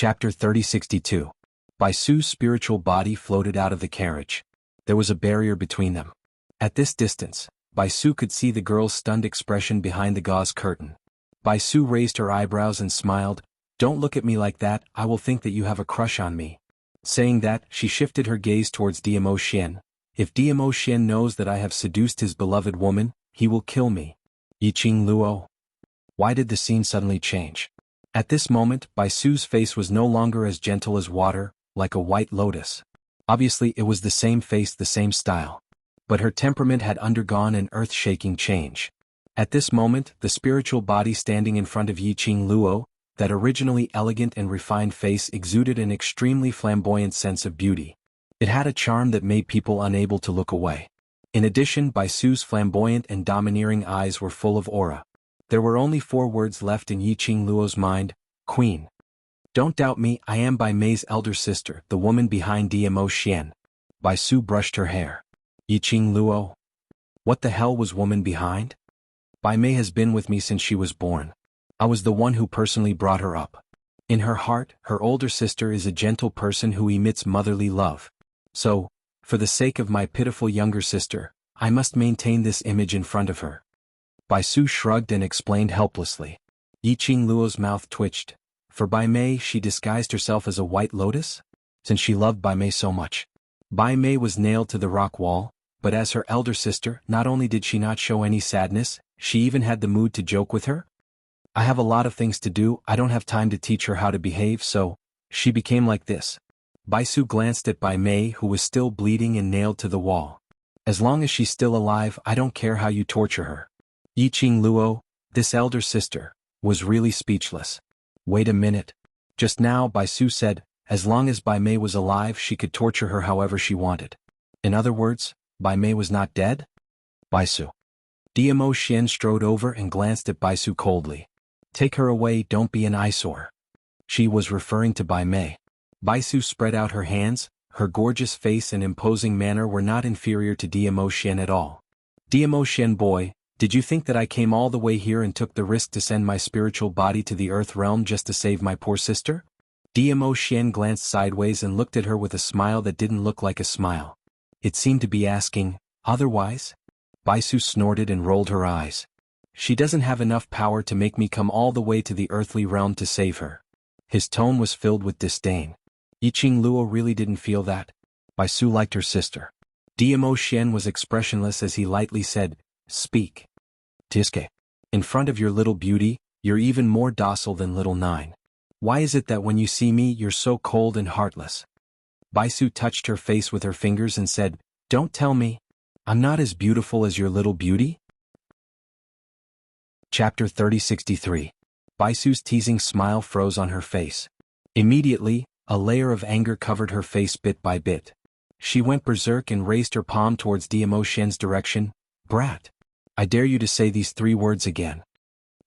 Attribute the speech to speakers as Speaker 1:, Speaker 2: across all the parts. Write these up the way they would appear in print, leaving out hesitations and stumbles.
Speaker 1: Chapter 3062. Bai Su's spiritual body floated out of the carriage. There was a barrier between them. At this distance, Bai Su could see the girl's stunned expression behind the gauze curtain. Bai Su raised her eyebrows and smiled. "Don't look at me like that, I will think that you have a crush on me." Saying that, she shifted her gaze towards Diamo Xian. "If Diamo Xian knows that I have seduced his beloved woman, he will kill me." Yiqing Luo. Why did the scene suddenly change? At this moment, Bai Su's face was no longer as gentle as water, like a white lotus. Obviously it was the same face, the same style. But her temperament had undergone an earth-shaking change. At this moment, the spiritual body standing in front of Yiqing Luo, that originally elegant and refined face exuded an extremely flamboyant sense of beauty. It had a charm that made people unable to look away. In addition, Bai Su's flamboyant and domineering eyes were full of aura. There were only 4 words left in Yiqing Luo's mind: Queen. "Don't doubt me, I am Bai Mei's elder sister, the woman behind Diamo Xian." Bai Su brushed her hair. Yiqing Luo. What the hell was woman behind? Bai Mei has been with me since she was born. I was the one who personally brought her up. In her heart, her older sister is a gentle person who emits motherly love. So, for the sake of my pitiful younger sister, I must maintain this image in front of her. Bai Su shrugged and explained helplessly. Yiqing Luo's mouth twitched. For Bai Mei she disguised herself as a white lotus? Since she loved Bai Mei so much. Bai Mei was nailed to the rock wall, but as her elder sister, not only did she not show any sadness, she even had the mood to joke with her. "I have a lot of things to do, I don't have time to teach her how to behave, so she became like this." Bai Su glanced at Bai Mei, who was still bleeding and nailed to the wall. "As long as she's still alive, I don't care how you torture her." Yiqing Luo, this elder sister, was really speechless. Wait a minute. Just now Bai Su said, as long as Bai Mei was alive she could torture her however she wanted. In other words, Bai Mei was not dead? Bai Su. Diamo Xian strode over and glanced at Bai Su coldly. "Take her away, don't be an eyesore." She was referring to Bai Mei. Bai Su spread out her hands, her gorgeous face and imposing manner were not inferior to Diamo Xian at all. "Diamo Xian boy, did you think that I came all the way here and took the risk to send my spiritual body to the earth realm just to save my poor sister?" Diamo Xian glanced sideways and looked at her with a smile that didn't look like a smile. It seemed to be asking, "Otherwise?" Bai Su snorted and rolled her eyes. "She doesn't have enough power to make me come all the way to the earthly realm to save her." His tone was filled with disdain. Yiqing Luo really didn't feel that. Bai Su liked her sister. Diamo Xian was expressionless as he lightly said, "Speak." "Tiske. In front of your little beauty, you're even more docile than little Nine. Why is it that when you see me you're so cold and heartless?" Bai Su touched her face with her fingers and said, "Don't tell me. I'm not as beautiful as your little beauty?" Chapter 3063. Bai Su's teasing smile froze on her face. Immediately, a layer of anger covered her face bit by bit. She went berserk and raised her palm towards Diamo Xian's direction. "Brat. I dare you to say these 3 words again."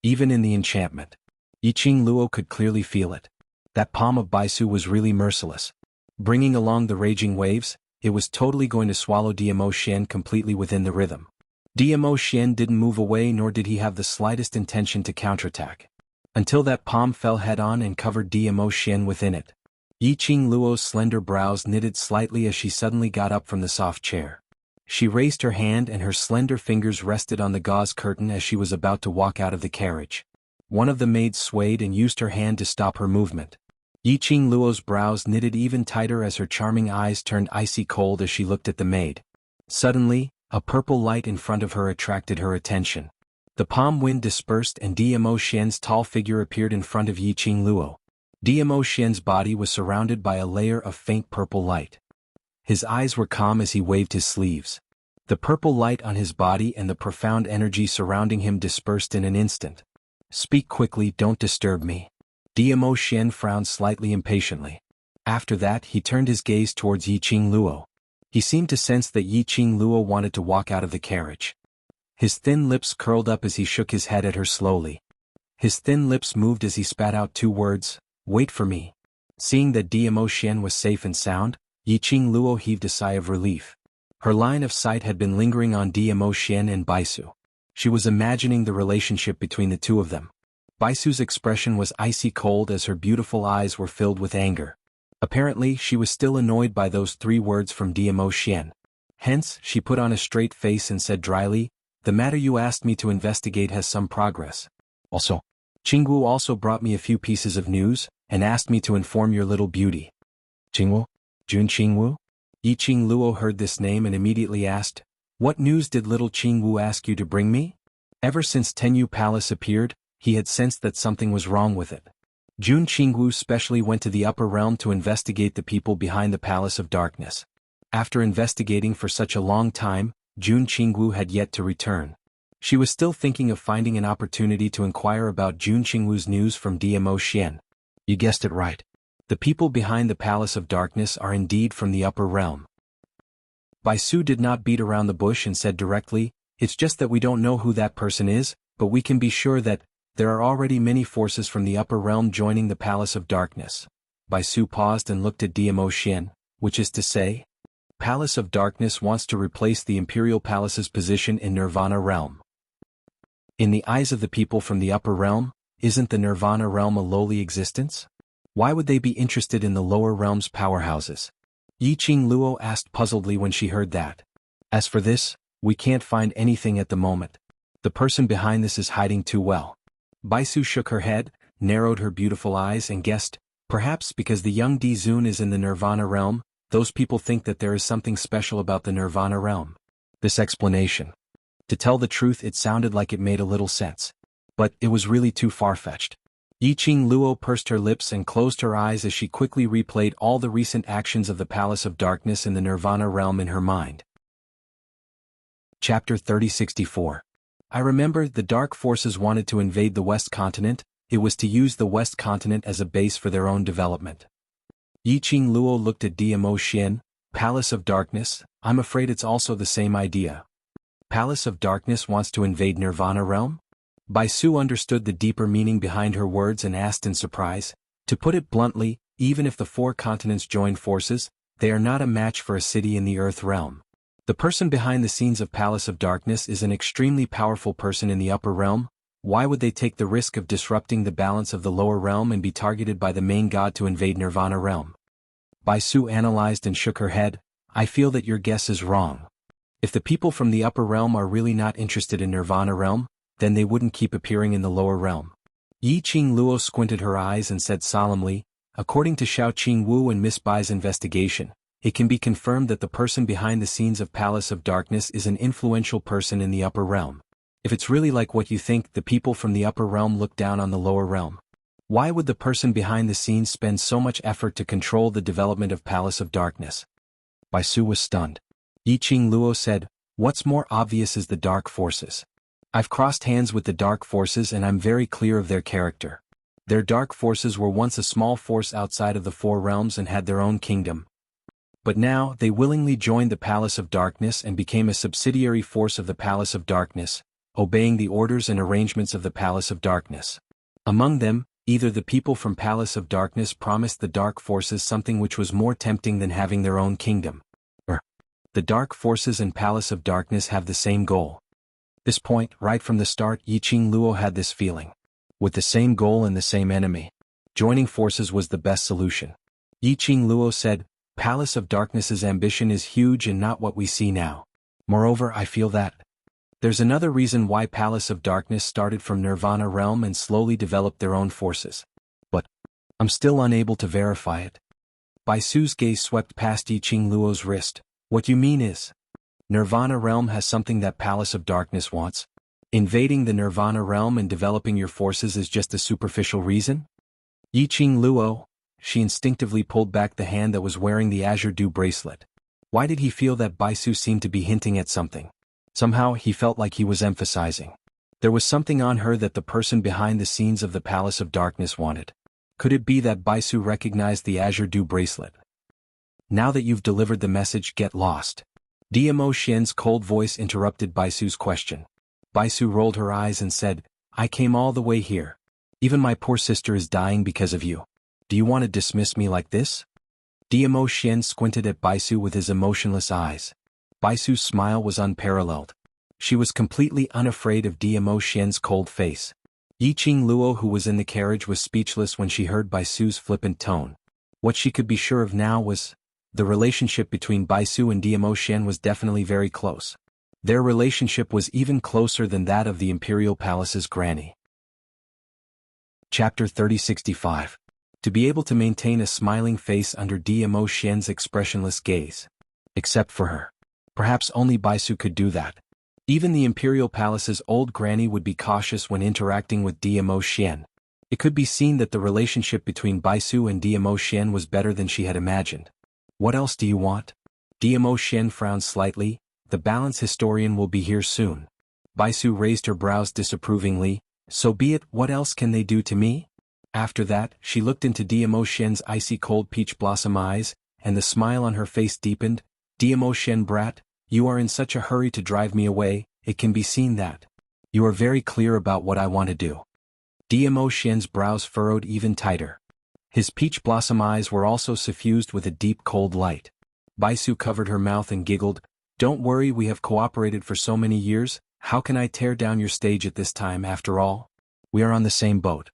Speaker 1: Even in the enchantment, Yiqing Luo could clearly feel it. That palm of Bai Su was really merciless. Bringing along the raging waves, it was totally going to swallow Diamo Xian completely within the rhythm. Diamo Xian didn't move away nor did he have the slightest intention to counterattack. Until that palm fell head-on and covered Diamo Xian within it. Yiqing Luo's slender brows knitted slightly as she suddenly got up from the soft chair. She raised her hand and her slender fingers rested on the gauze curtain as she was about to walk out of the carriage. One of the maids swayed and used her hand to stop her movement. Yiqing Luo's brows knitted even tighter as her charming eyes turned icy cold as she looked at the maid. Suddenly, a purple light in front of her attracted her attention. The palm wind dispersed and Diamo Xian's tall figure appeared in front of Yiqing Luo. Diamo Xian's body was surrounded by a layer of faint purple light. His eyes were calm as he waved his sleeves. The purple light on his body and the profound energy surrounding him dispersed in an instant. "Speak quickly, don't disturb me." Diamo Xian frowned slightly impatiently. After that he turned his gaze towards Yiqing Luo. He seemed to sense that Yiqing Luo wanted to walk out of the carriage. His thin lips curled up as he shook his head at her slowly. His thin lips moved as he spat out 2 words, "Wait for me." Seeing that Diamo Xian was safe and sound, Yiqing Luo heaved a sigh of relief. Her line of sight had been lingering on Diamo Xian and Bai Su. She was imagining the relationship between the two of them. Baisu's expression was icy cold as her beautiful eyes were filled with anger. Apparently, she was still annoyed by those 3 words from Dmo Xian. Hence, she put on a straight face and said dryly, "The matter you asked me to investigate has some progress. Also, Qingwu also brought me a few pieces of news, and asked me to inform your little beauty." Qingwu? Jun Qingwu? Yi Qingluo heard this name and immediately asked, "What news did little Qingwu ask you to bring me?" Ever since Tenyu Palace appeared, he had sensed that something was wrong with it. Jun Qingwu specially went to the upper realm to investigate the people behind the Palace of Darkness. After investigating for such a long time, Jun Qingwu had yet to return. She was still thinking of finding an opportunity to inquire about Jun Qingwu's news from Dmo Xian. You guessed it right. The people behind the Palace of Darkness are indeed from the upper realm. Baisu did not beat around the bush and said directly, "It's just that we don't know who that person is, but we can be sure that there are already many forces from the upper realm joining the Palace of Darkness." Baisu paused and looked at Dmo Xian, which is to say, Palace of Darkness wants to replace the Imperial Palace's position in Nirvana realm. In the eyes of the people from the upper realm, isn't the Nirvana realm a lowly existence? Why would they be interested in the lower realm's powerhouses? Yi Qingluo asked puzzledly when she heard that. As for this, we can't find anything at the moment. The person behind this is hiding too well. Baisu shook her head, narrowed her beautiful eyes and guessed, perhaps because the young Di Zun is in the Nirvana realm, those people think that there is something special about the Nirvana realm. This explanation. To tell the truth, it sounded like it made a little sense. But it was really too far-fetched. Yi Qingluo pursed her lips and closed her eyes as she quickly replayed all the recent actions of the Palace of Darkness in the Nirvana realm in her mind. Chapter 3064. I remember the Dark Forces wanted to invade the West Continent. It was to use the West Continent as a base for their own development. Yi Qingluo looked at Dmo Xian. Palace of Darkness, I'm afraid it's also the same idea. Palace of Darkness wants to invade Nirvana realm? Baisu understood the deeper meaning behind her words and asked in surprise, to put it bluntly, even if the 4 continents join forces, they are not a match for a city in the Earth realm. The person behind the scenes of Palace of Darkness is an extremely powerful person in the upper realm. Why would they take the risk of disrupting the balance of the lower realm and be targeted by the main god to invade Nirvana realm? Baisu analyzed and shook her head. I feel that your guess is wrong. If the people from the upper realm are really not interested in Nirvana realm, then they wouldn't keep appearing in the lower realm. Yi Qingluo squinted her eyes and said solemnly, according to Xiao Qingwu and Miss Bai's investigation, it can be confirmed that the person behind the scenes of Palace of Darkness is an influential person in the upper realm. If it's really like what you think, the people from the upper realm look down on the lower realm. Why would the person behind the scenes spend so much effort to control the development of Palace of Darkness? Baisu was stunned. Yi Qingluo said, what's more obvious is the Dark Forces. I've crossed hands with the Dark Forces and I'm very clear of their character. Their Dark Forces were once a small force outside of the 4 realms and had their own kingdom. But now, they willingly joined the Palace of Darkness and became a subsidiary force of the Palace of Darkness, obeying the orders and arrangements of the Palace of Darkness. Among them, either the people from Palace of Darkness promised the Dark Forces something which was more tempting than having their own kingdom. Or, the Dark Forces and Palace of Darkness have the same goal. This point, right from the start, Yi Qingluo had this feeling. With the same goal and the same enemy, joining forces was the best solution. Yi Qingluo said, Palace of Darkness's ambition is huge and not what we see now. Moreover, I feel that there's another reason why Palace of Darkness started from Nirvana realm and slowly developed their own forces. But I'm still unable to verify it. Baisu's gaze swept past Yi Qingluo's wrist. What you mean is, Nirvana realm has something that Palace of Darkness wants? Invading the Nirvana realm and developing your forces is just a superficial reason? Yi Qingluo, she instinctively pulled back the hand that was wearing the Azure Dew bracelet. Why did he feel that Baisu seemed to be hinting at something? Somehow he felt like he was emphasizing. There was something on her that the person behind the scenes of the Palace of Darkness wanted. Could it be that Baisu recognized the Azure Dew bracelet? Now that you've delivered the message, get lost. Dmo Xian's cold voice interrupted Baisu's question. Baisu rolled her eyes and said, I came all the way here. Even my poor sister is dying because of you. Do you want to dismiss me like this? Dmo Xian squinted at Baisu with his emotionless eyes. Baisu's smile was unparalleled. She was completely unafraid of Dmo Xian's cold face. Yiqing Luo, who was in the carriage, was speechless when she heard Bai Su's flippant tone. What she could be sure of now was, the relationship between Bai Su and Diamo Xian was definitely very close. Their relationship was even closer than that of the Imperial Palace's granny. Chapter 3065. To be able to maintain a smiling face under Diamo Xian's expressionless gaze. Except for her. Perhaps only Bai Su could do that. Even the Imperial Palace's old granny would be cautious when interacting with Diamo Xian. It could be seen that the relationship between Bai Su and Diamo Xian was better than she had imagined. What else do you want? Diamo Xian frowned slightly. The balance historian will be here soon. Bai Su raised her brows disapprovingly. So be it, what else can they do to me? After that, she looked into Diamo Xian's icy cold peach blossom eyes, and the smile on her face deepened. Diamo Xian brat, you are in such a hurry to drive me away, it can be seen that you are very clear about what I want to do. Diamo Xian's brows furrowed even tighter. His peach blossom eyes were also suffused with a deep cold light. Bai Su covered her mouth and giggled. Don't worry, we have cooperated for so many years, how can I tear down your stage at this time after all? We are on the same boat.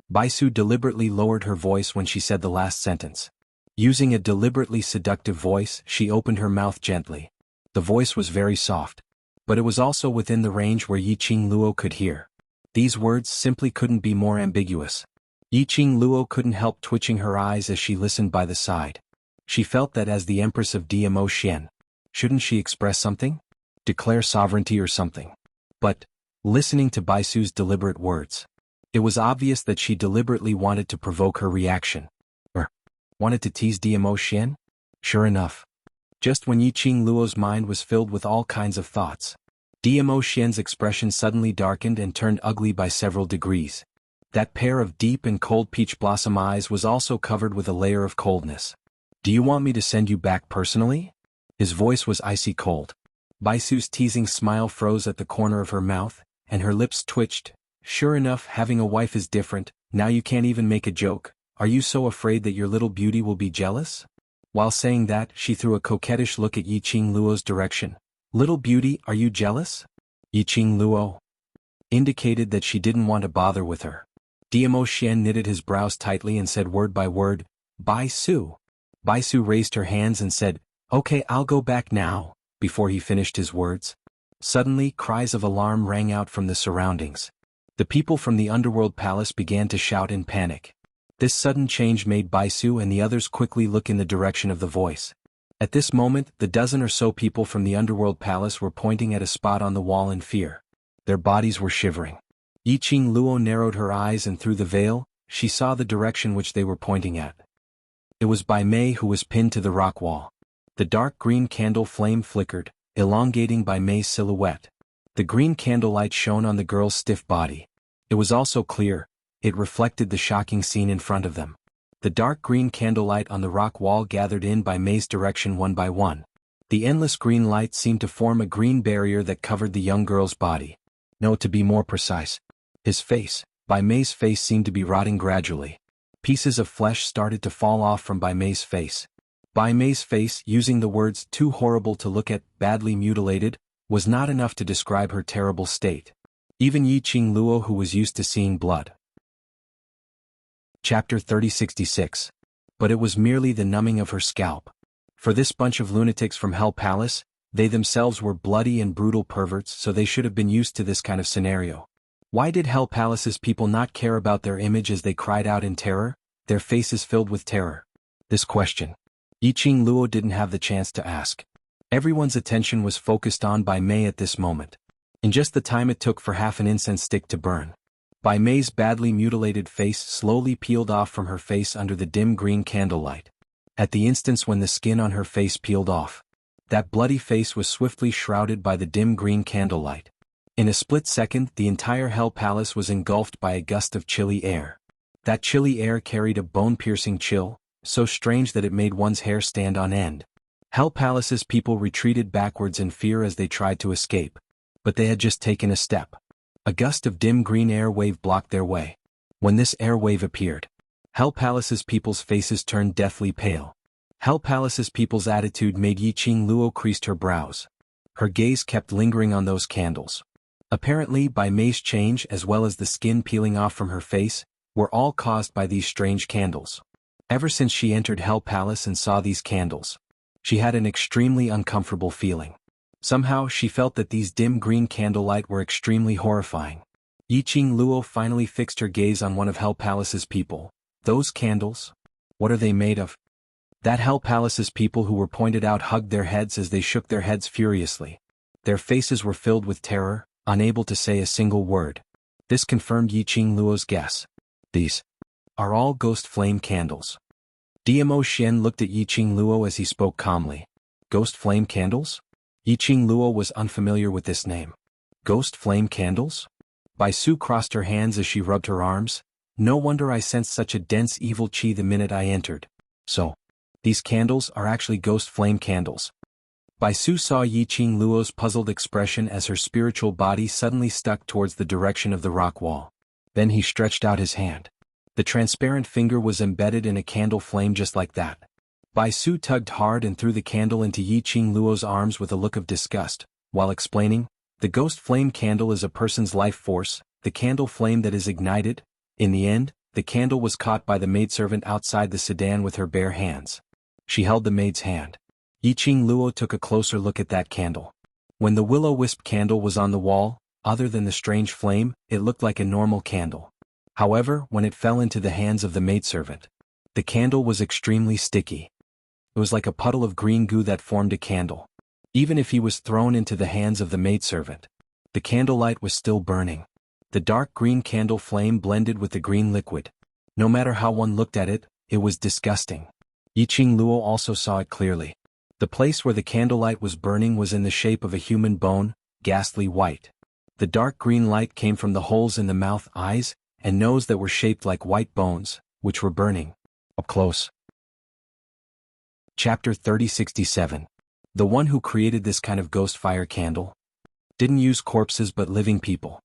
Speaker 1: Bai Su deliberately lowered her voice when she said the last sentence. Using a deliberately seductive voice, she opened her mouth gently. The voice was very soft. But it was also within the range where Yiqing Luo could hear. These words simply couldn't be more ambiguous. Yiqing Luo couldn't help twitching her eyes as she listened by the side. She felt that as the Empress of Diamo Xian, shouldn't she express something? Declare sovereignty or something. But, listening to Bai Su's deliberate words, it was obvious that she deliberately wanted to provoke her reaction. Or, wanted to tease Diamo Xian? Sure enough. Just when Yiqing Luo's mind was filled with all kinds of thoughts, Diamo Xian's expression suddenly darkened and turned ugly by several degrees. That pair of deep and cold peach blossom eyes was also covered with a layer of coldness. Do you want me to send you back personally? His voice was icy cold. Bai Su's teasing smile froze at the corner of her mouth, and her lips twitched. Sure enough, having a wife is different, now you can't even make a joke. Are you so afraid that your little beauty will be jealous? While saying that, she threw a coquettish look at Yiqing Luo's direction. Little beauty, are you jealous? Yiqing Luo indicated that she didn't want to bother with her. Diamo Xian knitted his brows tightly and said word by word, Bai Su. Bai Su raised her hands and said, Okay, I'll go back now, before he finished his words. Suddenly, cries of alarm rang out from the surroundings. The people from the underworld palace began to shout in panic. This sudden change made Bai Su and the others quickly look in the direction of the voice. At this moment, the dozen or so people from the underworld palace were pointing at a spot on the wall in fear. Their bodies were shivering. Yiqing Luo narrowed her eyes, and through the veil, she saw the direction which they were pointing at. It was Bai Mei, who was pinned to the rock wall. The dark green candle flame flickered, elongating Bai Mei's silhouette. The green candlelight shone on the girl's stiff body. It was also clear. It reflected the shocking scene in front of them. The dark green candlelight on the rock wall gathered in Bai Mei's direction one by one. The endless green light seemed to form a green barrier that covered the young girl's body. No, to be more precise, his face. Bai Mei's face seemed to be rotting gradually. Pieces of flesh started to fall off from Bai Mei's face. Bai Mei's face, using the words too horrible to look at, badly mutilated, was not enough to describe her terrible state. Even Yiqing Luo, who was used to seeing blood. Chapter 3066. But it was merely the numbing of her scalp. For this bunch of lunatics from Hell Palace, they themselves were bloody and brutal perverts, so they should have been used to this kind of scenario. Why did Hell Palace's people not care about their image as they cried out in terror, their faces filled with terror? This question Yiqing Luo didn't have the chance to ask. Everyone's attention was focused on Bai Mei at this moment. In just the time it took for half an incense stick to burn, Bai Mei's badly mutilated face slowly peeled off from her face under the dim green candlelight. At the instant when the skin on her face peeled off, that bloody face was swiftly shrouded by the dim green candlelight. In a split second, the entire Hell Palace was engulfed by a gust of chilly air. That chilly air carried a bone-piercing chill, so strange that it made one's hair stand on end. Hell Palace's people retreated backwards in fear as they tried to escape. But they had just taken a step. A gust of dim green air wave blocked their way. When this air wave appeared, Hell Palace's people's faces turned deathly pale. Hell Palace's people's attitude made Yiqing Luo creased her brows. Her gaze kept lingering on those candles. Apparently Bai Mei's change as well as the skin peeling off from her face were all caused by these strange candles. Ever since she entered Hell Palace and saw these candles, she had an extremely uncomfortable feeling. Somehow she felt that these dim green candlelight were extremely horrifying. Yiqing Luo finally fixed her gaze on one of Hell Palace's people. Those candles? What are they made of? That Hell Palace's people who were pointed out hugged their heads as they shook their heads furiously. Their faces were filled with terror, unable to say a single word. This confirmed Yiqing Luo's guess. These are all ghost flame candles. DMO Shen looked at Yiqing Luo as he spoke calmly. Ghost flame candles? Yiqing Luo was unfamiliar with this name. Ghost flame candles? Bai Su crossed her hands as she rubbed her arms. No wonder I sensed such a dense evil qi the minute I entered. So, these candles are actually ghost flame candles. Bai Su saw Yiqing Luo's puzzled expression as her spiritual body suddenly stuck towards the direction of the rock wall. Then he stretched out his hand. The transparent finger was embedded in a candle flame just like that. Bai Su tugged hard and threw the candle into Yiqing Luo's arms with a look of disgust, while explaining, the ghost flame candle is a person's life force, the candle flame that is ignited. In the end, the candle was caught by the maidservant outside the sedan with her bare hands. She held the maid's hand. Yiqing Luo took a closer look at that candle. When the will-o-wisp candle was on the wall, other than the strange flame, it looked like a normal candle. However, when it fell into the hands of the maidservant, the candle was extremely sticky. It was like a puddle of green goo that formed a candle. Even if he was thrown into the hands of the maidservant, the candlelight was still burning. The dark green candle flame blended with the green liquid. No matter how one looked at it, it was disgusting. Yiqing Luo also saw it clearly. The place where the candlelight was burning was in the shape of a human bone, ghastly white. The dark green light came from the holes in the mouth, eyes, and nose that were shaped like white bones, which were burning. Up close. Chapter 3067. The one who created this kind of ghost fire candle didn't use corpses but living people.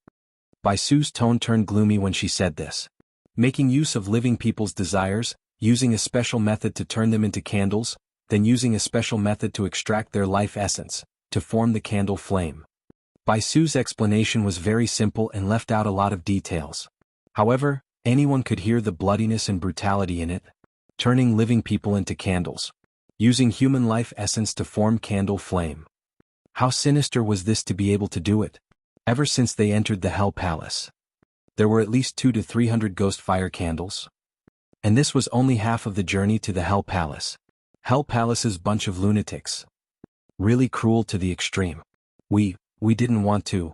Speaker 1: Bai Su's tone turned gloomy when she said this. Making use of living people's desires, using a special method to turn them into candles, then using a special method to extract their life essence, to form the candle flame. Bai Su's explanation was very simple and left out a lot of details. However, anyone could hear the bloodiness and brutality in it. Turning living people into candles. Using human life essence to form candle flame. How sinister was this to be able to do it? Ever since they entered the Hell Palace, there were at least 200 to 300 ghost fire candles. And this was only half of the journey to the Hell Palace. Hell Palace's bunch of lunatics. Really cruel to the extreme. We didn't want to.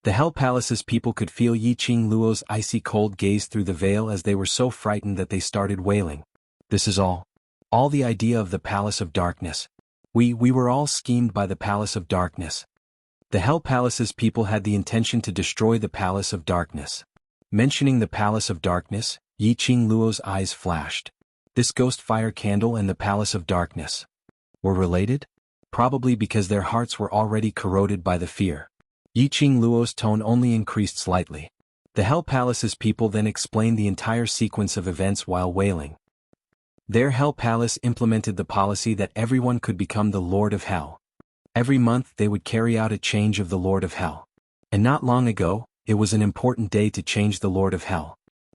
Speaker 1: The Hell Palace's people could feel Yiqing Luo's icy cold gaze through the veil as they were so frightened that they started wailing. This is all the idea of the Palace of Darkness. We were all schemed by the Palace of Darkness. The Hell Palace's people had the intention to destroy the Palace of Darkness. Mentioning the Palace of Darkness, Yiqing Luo's eyes flashed. This ghost fire candle and the Palace of Darkness were related? Probably because their hearts were already corroded by the fear. Yiqing Luo's tone only increased slightly. The Hell Palace's people then explained the entire sequence of events while wailing. Their Hell Palace implemented the policy that everyone could become the Lord of Hell. Every month they would carry out a change of the Lord of Hell. And not long ago, it was an important day to change the Lord of Hell.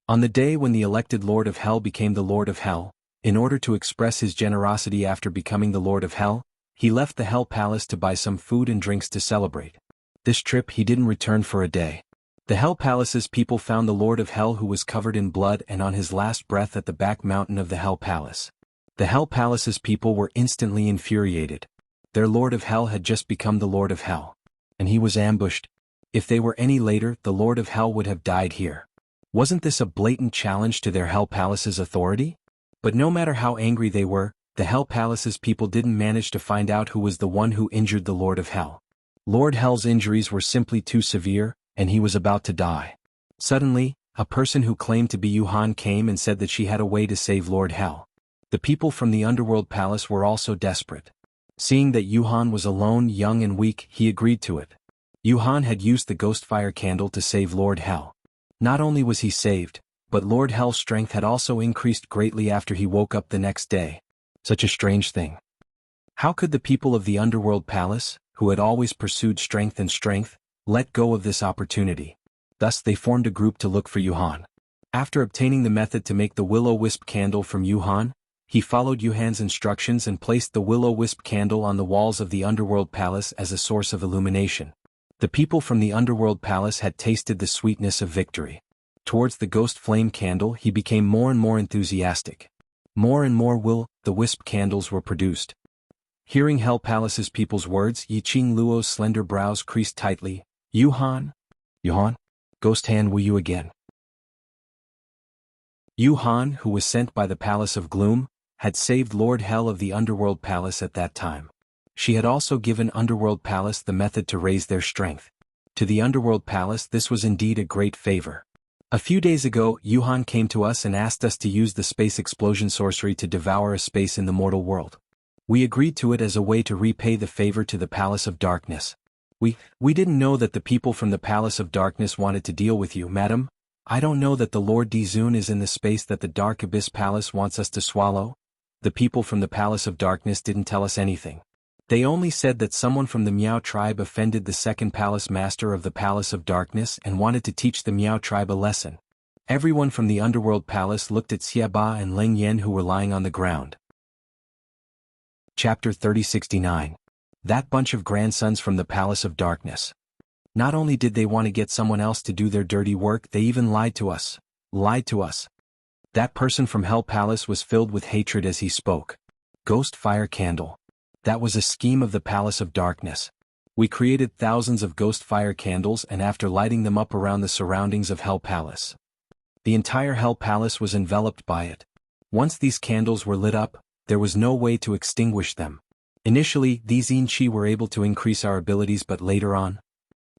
Speaker 1: On the day when the elected Lord of Hell became the Lord of Hell, in order to express his generosity after becoming the Lord of Hell, he left the Hell Palace to buy some food and drinks to celebrate. This trip he didn't return for a day. The Hell Palace's people found the Lord of Hell who was covered in blood and on his last breath at the back mountain of the Hell Palace. The Hell Palace's people were instantly infuriated. Their Lord of Hell had just become the Lord of Hell. And he was ambushed. If they were any later, the Lord of Hell would have died here. Wasn't this a blatant challenge to their Hell Palace's authority? But no matter how angry they were, the Hell Palace's people didn't manage to find out who was the one who injured the Lord of Hell. Lord Hell's injuries were simply too severe, and he was about to die. Suddenly, a person who claimed to be Xuanhuan came and said that she had a way to save Lord Hell. The people from the Underworld Palace were also desperate. Seeing that Xuanhuan was alone, young and weak, he agreed to it. Xuanhuan had used the ghost fire candle to save Lord Hell. Not only was he saved, but Lord Hell's strength had also increased greatly after he woke up the next day. Such a strange thing. How could the people of the Underworld Palace, who had always pursued strength, let go of this opportunity. Thus they formed a group to look for Yuhan. After obtaining the method to make the will-o-wisp candle from Yuhan, he followed Yuhan's instructions and placed the will-o-wisp candle on the walls of the underworld palace as a source of illumination. The people from the underworld palace had tasted the sweetness of victory. Towards the ghost flame candle he became more and more enthusiastic. More and more will-the-wisp candles were produced. Hearing Hell Palace's people's words, Yiqing Luo's slender brows creased tightly. Yuhan? Yuhan? Ghost Han, will you again? Yuhan, who was sent by the Palace of Gloom, had saved Lord Hell of the Underworld Palace at that time. She had also given Underworld Palace the method to raise their strength. To the Underworld Palace this was indeed a great favor. A few days ago, Yuhan came to us and asked us to use the space explosion sorcery to devour a space in the mortal world. We agreed to it as a way to repay the favor to the Palace of Darkness. We didn't know that the people from the Palace of Darkness wanted to deal with you, madam. I don't know that the Lord Dizun is in the space that the Dark Abyss Palace wants us to swallow. The people from the Palace of Darkness didn't tell us anything. They only said that someone from the Miao tribe offended the second palace master of the Palace of Darkness and wanted to teach the Miao tribe a lesson. Everyone from the Underworld Palace looked at Xiaba and Leng Yan, who were lying on the ground. Chapter 3069. That bunch of grandsons from the Palace of Darkness. Not only did they want to get someone else to do their dirty work, they even lied to us. Lied to us. That person from Hell Palace was filled with hatred as he spoke. Ghost Fire Candle. That was a scheme of the Palace of Darkness. We created thousands of ghost fire candles, and after lighting them up around the surroundings of Hell Palace, the entire Hell Palace was enveloped by it. Once these candles were lit up, there was no way to extinguish them. Initially, these Yin Qi were able to increase our abilities, but later on,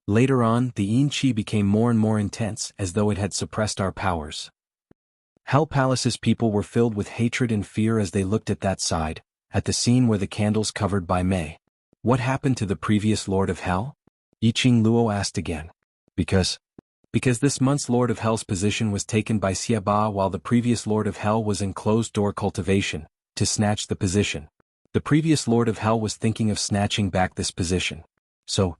Speaker 1: the Yin Qi became more and more intense, as though it had suppressed our powers. Hell Palace's people were filled with hatred and fear as they looked at that side, at the scene where the candles covered by Mei. What happened to the previous Lord of Hell? Yiqing Luo asked again. Because this month's Lord of Hell's position was taken by Xiaba while the previous Lord of Hell was in closed-door cultivation, to snatch the position. The previous Lord of Hell was thinking of snatching back this position. So.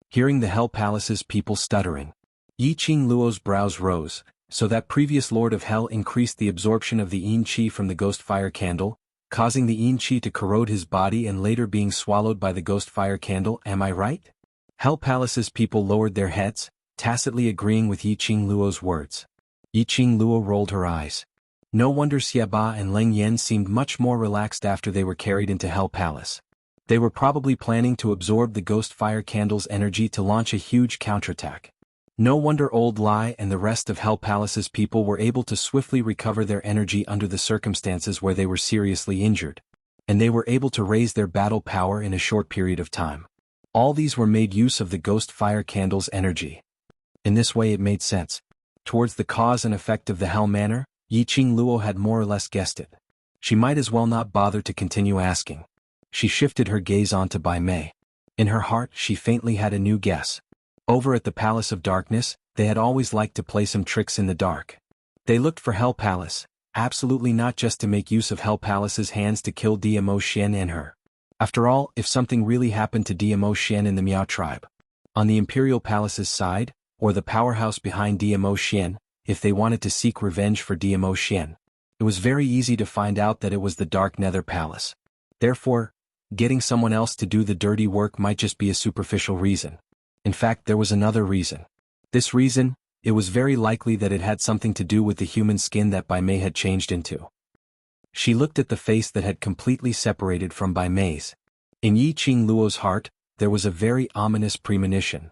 Speaker 1: Hearing the Hell Palace's people stuttering, Yiqing Luo's brows rose, so that previous Lord of Hell increased the absorption of the Yin Qi from the Ghost Fire Candle, causing the Yin Qi to corrode his body and later being swallowed by the Ghost Fire Candle, am I right? Hell Palace's people lowered their heads, tacitly agreeing with Yiqing Luo's words. Yiqing Luo rolled her eyes. No wonder Xiaba and Leng Yan seemed much more relaxed after they were carried into Hell Palace. They were probably planning to absorb the Ghost Fire Candle's energy to launch a huge counterattack. No wonder Old Lai and the rest of Hell Palace's people were able to swiftly recover their energy under the circumstances where they were seriously injured. And they were able to raise their battle power in a short period of time. All these were made use of the Ghost Fire Candle's energy. In this way it made sense. Towards the cause and effect of the Hell Manor, Yiqing Luo had more or less guessed it. She might as well not bother to continue asking. She shifted her gaze onto Bai Mei. In her heart she faintly had a new guess. Over at the Palace of Darkness, they had always liked to play some tricks in the dark. They looked for Hell Palace, absolutely not just to make use of Hell Palace's hands to kill Diamo Xian and her. After all, if something really happened to Diamo Xian in the Miao tribe, on the Imperial Palace's side, or the powerhouse behind Diamo Xian, if they wanted to seek revenge for Diamo Xian, it was very easy to find out that it was the Dark Nether Palace. Therefore, getting someone else to do the dirty work might just be a superficial reason. In fact, there was another reason. This reason, it was very likely that it had something to do with the human skin that Bai Mei had changed into. She looked at the face that had completely separated from Bai Mei's. In Yiqing Luo's heart, there was a very ominous premonition.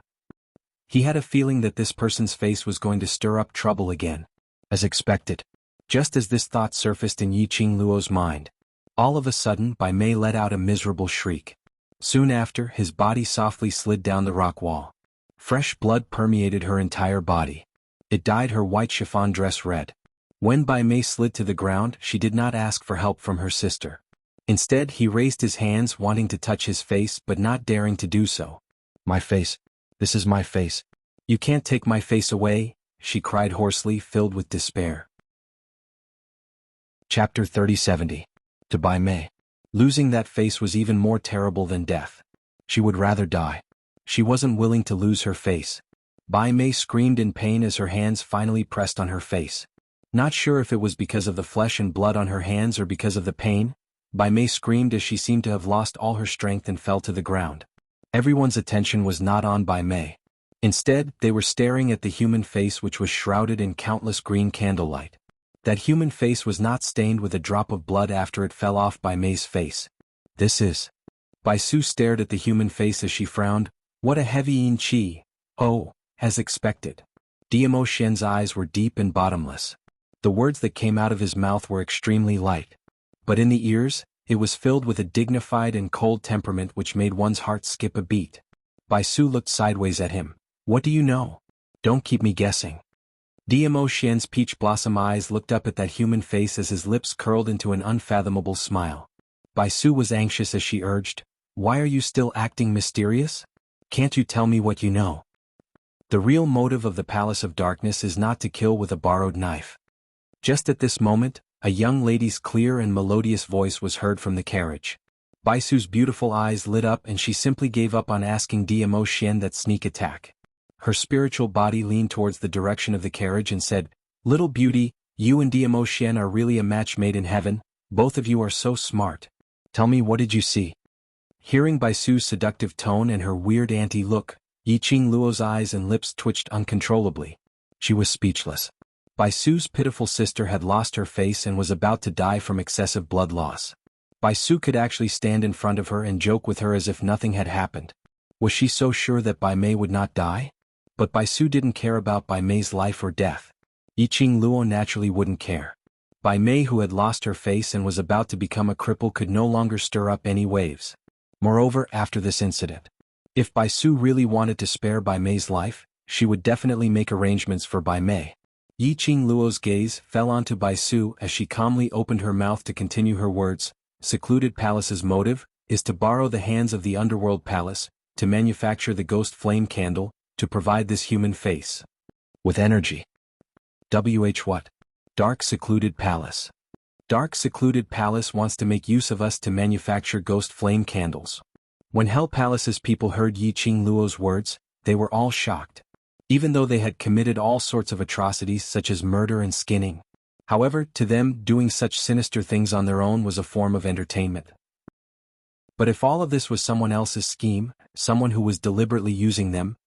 Speaker 1: He had a feeling that this person's face was going to stir up trouble again. As expected. Just as this thought surfaced in Yiqing Luo's mind, all of a sudden Bai Mei let out a miserable shriek. Soon after, his body softly slid down the rock wall. Fresh blood permeated her entire body. It dyed her white chiffon dress red. When Bai Mei slid to the ground, she did not ask for help from her sister. Instead, he raised his hands wanting to touch his face but not daring to do so. My face. This is my face. You can't take my face away, she cried hoarsely, filled with despair. Chapter 3070. To Bai Mei. Losing that face was even more terrible than death. She would rather die. She wasn't willing to lose her face. Bai Mei screamed in pain as her hands finally pressed on her face. Not sure if it was because of the flesh and blood on her hands or because of the pain, Bai Mei screamed as she seemed to have lost all her strength and fell to the ground. Everyone's attention was not on Bai Mei. Instead, they were staring at the human face which was shrouded in countless green candlelight. That human face was not stained with a drop of blood after it fell off Bai Mei's face. This is. Bai Su stared at the human face as she frowned. What a heavy yin qi. Oh, as expected. Diamo Xian's eyes were deep and bottomless. The words that came out of his mouth were extremely light. But in the ears, it was filled with a dignified and cold temperament which made one's heart skip a beat. Bai Su looked sideways at him. What do you know? Don't keep me guessing. Diamo Xian's peach blossom eyes looked up at that human face as his lips curled into an unfathomable smile. Bai Su was anxious as she urged, Why are you still acting mysterious? Can't you tell me what you know? The real motive of the Palace of Darkness is not to kill with a borrowed knife. Just at this moment, a young lady's clear and melodious voice was heard from the carriage. Bai Su's beautiful eyes lit up and she simply gave up on asking Diamo Xian that sneak attack. Her spiritual body leaned towards the direction of the carriage and said, Little beauty, you and Diamo Xian are really a match made in heaven, both of you are so smart. Tell me, what did you see? Hearing Bai Su's seductive tone and her weird anti-look, Yiqing Luo's eyes and lips twitched uncontrollably. She was speechless. Bai Su's pitiful sister had lost her face and was about to die from excessive blood loss. Bai Su could actually stand in front of her and joke with her as if nothing had happened. Was she so sure that Bai Mei would not die? But Bai Su didn't care about Bai Mei's life or death. Yiqing Luo naturally wouldn't care. Bai Mei, who had lost her face and was about to become a cripple, could no longer stir up any waves. Moreover, after this incident, if Bai Su really wanted to spare Bai Mei's life, she would definitely make arrangements for Bai Mei. Yiqing Luo's gaze fell onto Bai Su as she calmly opened her mouth to continue her words. Secluded Palace's motive is to borrow the hands of the Underworld Palace, to manufacture the ghost flame candle, to provide this human face with energy. What? Dark Secluded Palace. Dark Secluded Palace wants to make use of us to manufacture ghost flame candles. When Hell Palace's people heard Yiqing Luo's words, they were all shocked. Even though they had committed all sorts of atrocities such as murder and skinning. However, to them, doing such sinister things on their own was a form of entertainment. But if all of this was someone else's scheme, someone who was deliberately using them,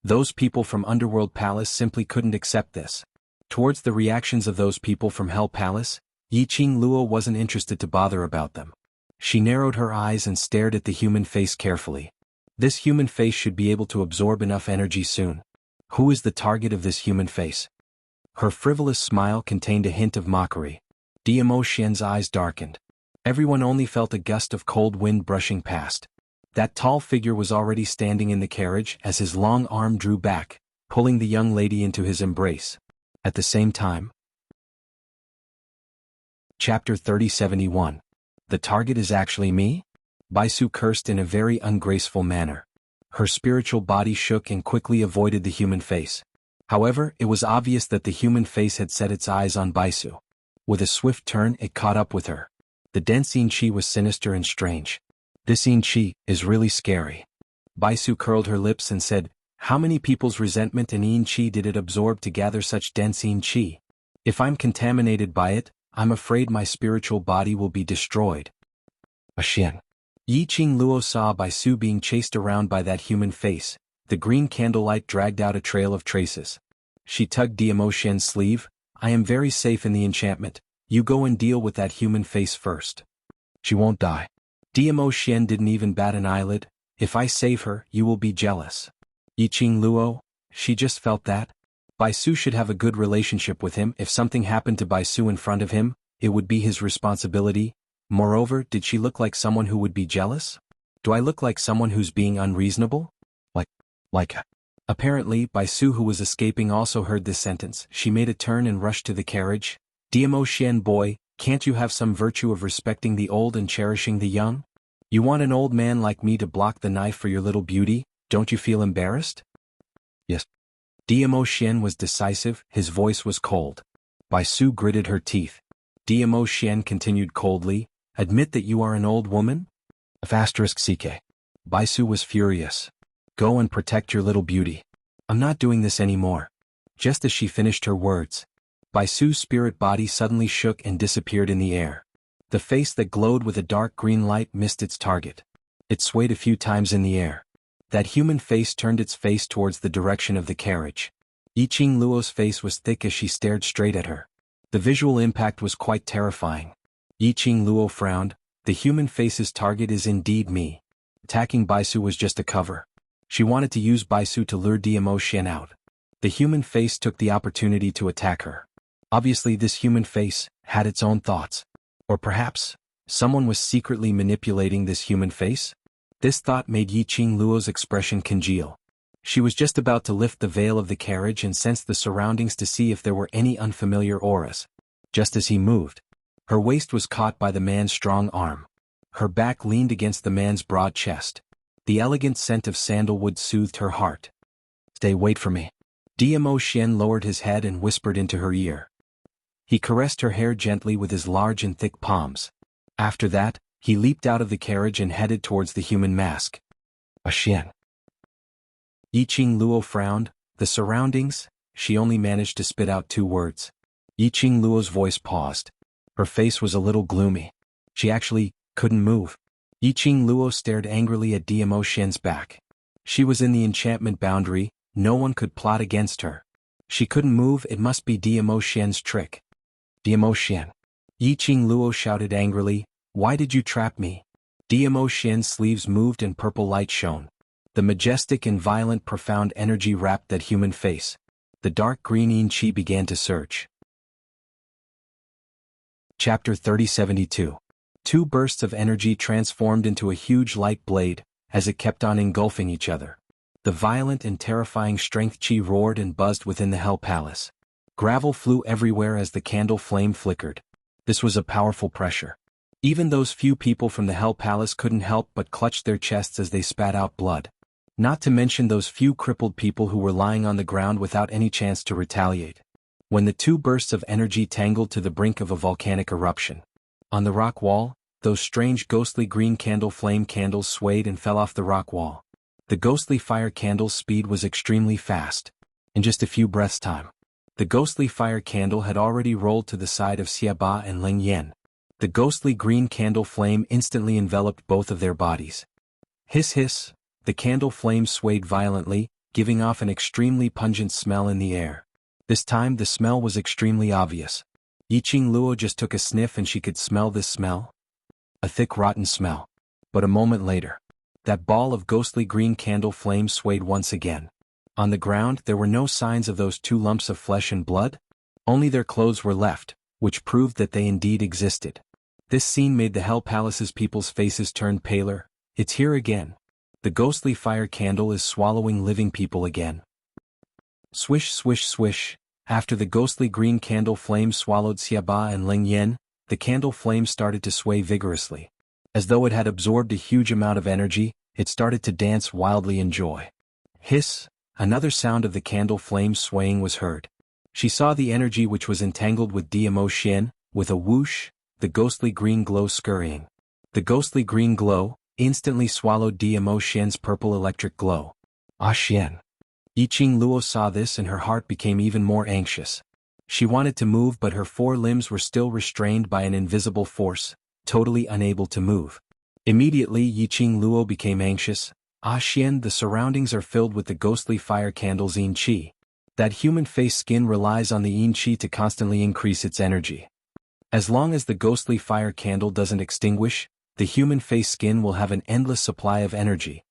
Speaker 1: those people from Underworld Palace simply couldn't accept this. Towards the reactions of those people from Hell Palace, Yiqing Luo wasn't interested to bother about them. She narrowed her eyes and stared at the human face carefully. This human face should be able to absorb enough energy soon. Who is the target of this human face? Her frivolous smile contained a hint of mockery. Diamo Xian's eyes darkened. Everyone only felt a gust of cold wind brushing past. That tall figure was already standing in the carriage as his long arm drew back, pulling the young lady into his embrace. At the same time. Chapter 3071. The target is actually me? Bai Su cursed in a very ungraceful manner. Her spiritual body shook and quickly avoided the human face. However, it was obvious that the human face had set its eyes on Bai Su. With a swift turn, it caught up with her. The dense yin qi was sinister and strange. This yin qi is really scary. Bai Su curled her lips and said, How many people's resentment and yin qi did it absorb to gather such dense yin qi? If I'm contaminated by it, I'm afraid my spiritual body will be destroyed. Xian. Yiqing Luo saw Bai Su being chased around by that human face. The green candlelight dragged out a trail of traces. She tugged Diamo Xian's sleeve. I am very safe in the enchantment. You go and deal with that human face first. She won't die. Diamo Xian didn't even bat an eyelid. If I save her, you will be jealous. Yiqing Luo, she just felt that. Bai Su should have a good relationship with him. If something happened to Bai Su in front of him, it would be his responsibility. Moreover, did she look like someone who would be jealous? Do I look like someone who's being unreasonable? Like. Apparently, Bai Su, who was escaping, also heard this sentence. She made a turn and rushed to the carriage. Diamo Xian boy, can't you have some virtue of respecting the old and cherishing the young? You want an old man like me to block the knife for your little beauty? Don't you feel embarrassed? Yes. Diamo Xian was decisive, his voice was cold. Bai Su gritted her teeth. Diamo Xian continued coldly, Admit that you are an old woman? *CK. Bai Su was furious. Go and protect your little beauty. I'm not doing this anymore. Just as she finished her words, Bai Su's spirit body suddenly shook and disappeared in the air. The face that glowed with a dark green light missed its target. It swayed a few times in the air. That human face turned its face towards the direction of the carriage. Yiqing Luo's face was thick as she stared straight at her. The visual impact was quite terrifying. Yiqing Luo frowned. The human face's target is indeed me. Attacking Bai Su was just a cover. She wanted to use Bai Su to lure Diamo Xian out. The human face took the opportunity to attack her. Obviously this human face had its own thoughts. Or perhaps, someone was secretly manipulating this human face? This thought made Yiqing Luo's expression congeal. She was just about to lift the veil of the carriage and sense the surroundings to see if there were any unfamiliar auras. Just as he moved, her waist was caught by the man's strong arm. Her back leaned against the man's broad chest. The elegant scent of sandalwood soothed her heart. Wait for me. Diamo Xian lowered his head and whispered into her ear. He caressed her hair gently with his large and thick palms. After that, he leaped out of the carriage and headed towards the human mask. Xian. Yiqing Luo frowned. The surroundings? She only managed to spit out 2 words. Yiqing Luo's voice paused. Her face was a little gloomy. She actually couldn't move. Yiqing Luo stared angrily at Diamo Xian's back. She was in the enchantment boundary, no one could plot against her. She couldn't move, it must be Diamo Xian's trick. Diamo Xian. Yiqing Luo shouted angrily, why did you trap me? Diamo Xian's sleeves moved and purple light shone. The majestic and violent profound energy wrapped that human face. The dark green yin qi began to surge. Chapter 3072. 2 bursts of energy transformed into a huge light blade, as it kept on engulfing each other. The violent and terrifying strength qi roared and buzzed within the Hell Palace. Gravel flew everywhere as the candle flame flickered. This was a powerful pressure. Even those few people from the Hell Palace couldn't help but clutch their chests as they spat out blood. Not to mention those few crippled people who were lying on the ground without any chance to retaliate. When the 2 bursts of energy tangled to the brink of a volcanic eruption. On the rock wall, those strange ghostly green candle flame candles swayed and fell off the rock wall. The ghostly fire candle's speed was extremely fast. In just a few breaths' time, the ghostly fire candle had already rolled to the side of Xiaba and Ling Yan. The ghostly green candle flame instantly enveloped both of their bodies. Hiss hiss, the candle flame swayed violently, giving off an extremely pungent smell in the air. This time the smell was extremely obvious. Yiqing Luo just took a sniff and she could smell this smell. A thick rotten smell. But a moment later, that ball of ghostly green candle flame swayed once again. On the ground there were no signs of those 2 lumps of flesh and blood. Only their clothes were left, which proved that they indeed existed. This scene made the Hell Palace's people's faces turn paler. It's here again. The ghostly fire candle is swallowing living people again. Swish swish swish. After the ghostly green candle flame swallowed Xiaba and Ling Yan, the candle flame started to sway vigorously. As though it had absorbed a huge amount of energy, it started to dance wildly in joy. Hiss, another sound of the candle flame swaying was heard. She saw the energy which was entangled with Diamo Xian, with a whoosh, the ghostly green glow scurrying. The ghostly green glow instantly swallowed Diamo Xian's purple electric glow. Xian. Yiqing Luo saw this and her heart became even more anxious. She wanted to move but her 4 limbs were still restrained by an invisible force, totally unable to move. Immediately Yiqing Luo became anxious. Xian, the surroundings are filled with the ghostly fire candle's yin qi. That human face skin relies on the yin qi to constantly increase its energy. As long as the ghostly fire candle doesn't extinguish, the human face skin will have an endless supply of energy.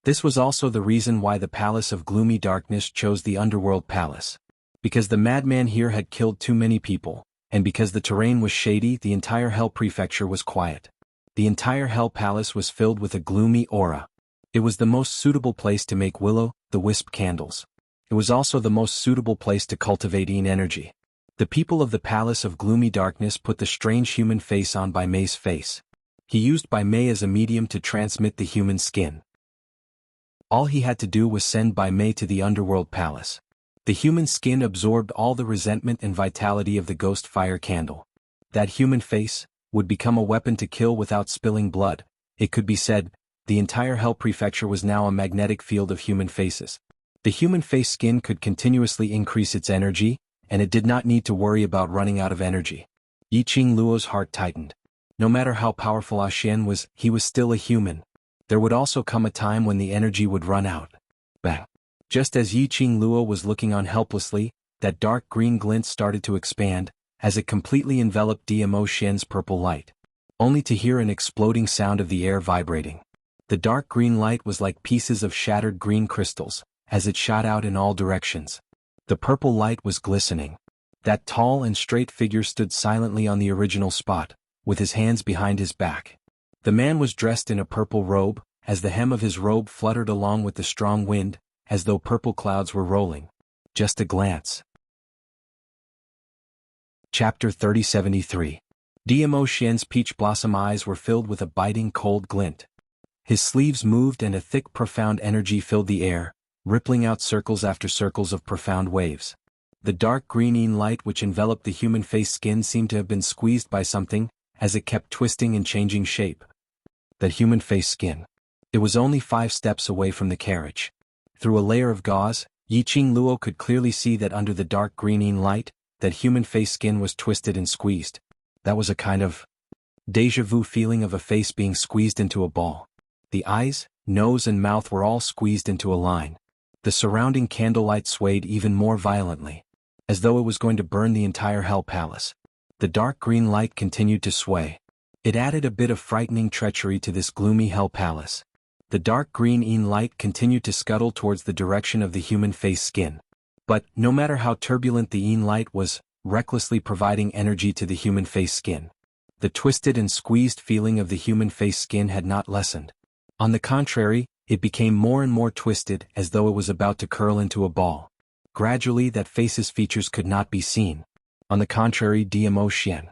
Speaker 1: This was also the reason why the Palace of Gloomy Darkness chose the Underworld Palace. Because the madman here had killed too many people, and because the terrain was shady, the entire Hell Prefecture was quiet. The entire Hell Palace was filled with a gloomy aura. It was the most suitable place to make will-o'-the-wisp candles. It was also the most suitable place to cultivate yin energy. The people of the Palace of Gloomy Darkness put the strange human face on Bai Mei's face. He used Bai Mei as a medium to transmit the human skin. All he had to do was send Bai Mei to the Underworld Palace. The human skin absorbed all the resentment and vitality of the ghost fire candle. That human face would become a weapon to kill without spilling blood. It could be said the entire Hell Prefecture was now a magnetic field of human faces. The human face skin could continuously increase its energy, and it did not need to worry about running out of energy. Yiqing Luo's heart tightened. No matter how powerful Xian was, he was still a human. There would also come a time when the energy would run out. Bang! Just as Yiqing Luo was looking on helplessly, that dark green glint started to expand, as it completely enveloped Dmo Xian's purple light. Only to hear an exploding sound of the air vibrating. The dark green light was like pieces of shattered green crystals, as it shot out in all directions. The purple light was glistening. That tall and straight figure stood silently on the original spot, with his hands behind his back. The man was dressed in a purple robe, as the hem of his robe fluttered along with the strong wind, as though purple clouds were rolling. Just a glance. Chapter 3073. Dmo Xian's peach blossom eyes were filled with a biting cold glint. His sleeves moved and a thick profound energy filled the air, rippling out circles after circles of profound waves. The dark green light which enveloped the human face skin seemed to have been squeezed by something, as it kept twisting and changing shape. That human face skin. It was only 5 steps away from the carriage. Through a layer of gauze, Yiqing Luo could clearly see that under the dark green light, that human face skin was twisted and squeezed. That was a kind of déjà vu feeling of a face being squeezed into a ball. The eyes, nose and mouth were all squeezed into a line. The surrounding candlelight swayed even more violently, as though it was going to burn the entire Hell Palace. The dark green light continued to sway. It added a bit of frightening treachery to this gloomy Hell Palace. The dark green light continued to scuttle towards the direction of the human face skin. But, no matter how turbulent the light was, recklessly providing energy to the human face skin. The twisted and squeezed feeling of the human face skin had not lessened. On the contrary, it became more and more twisted as though it was about to curl into a ball. Gradually that face's features could not be seen. On the contrary, Dmo Xian.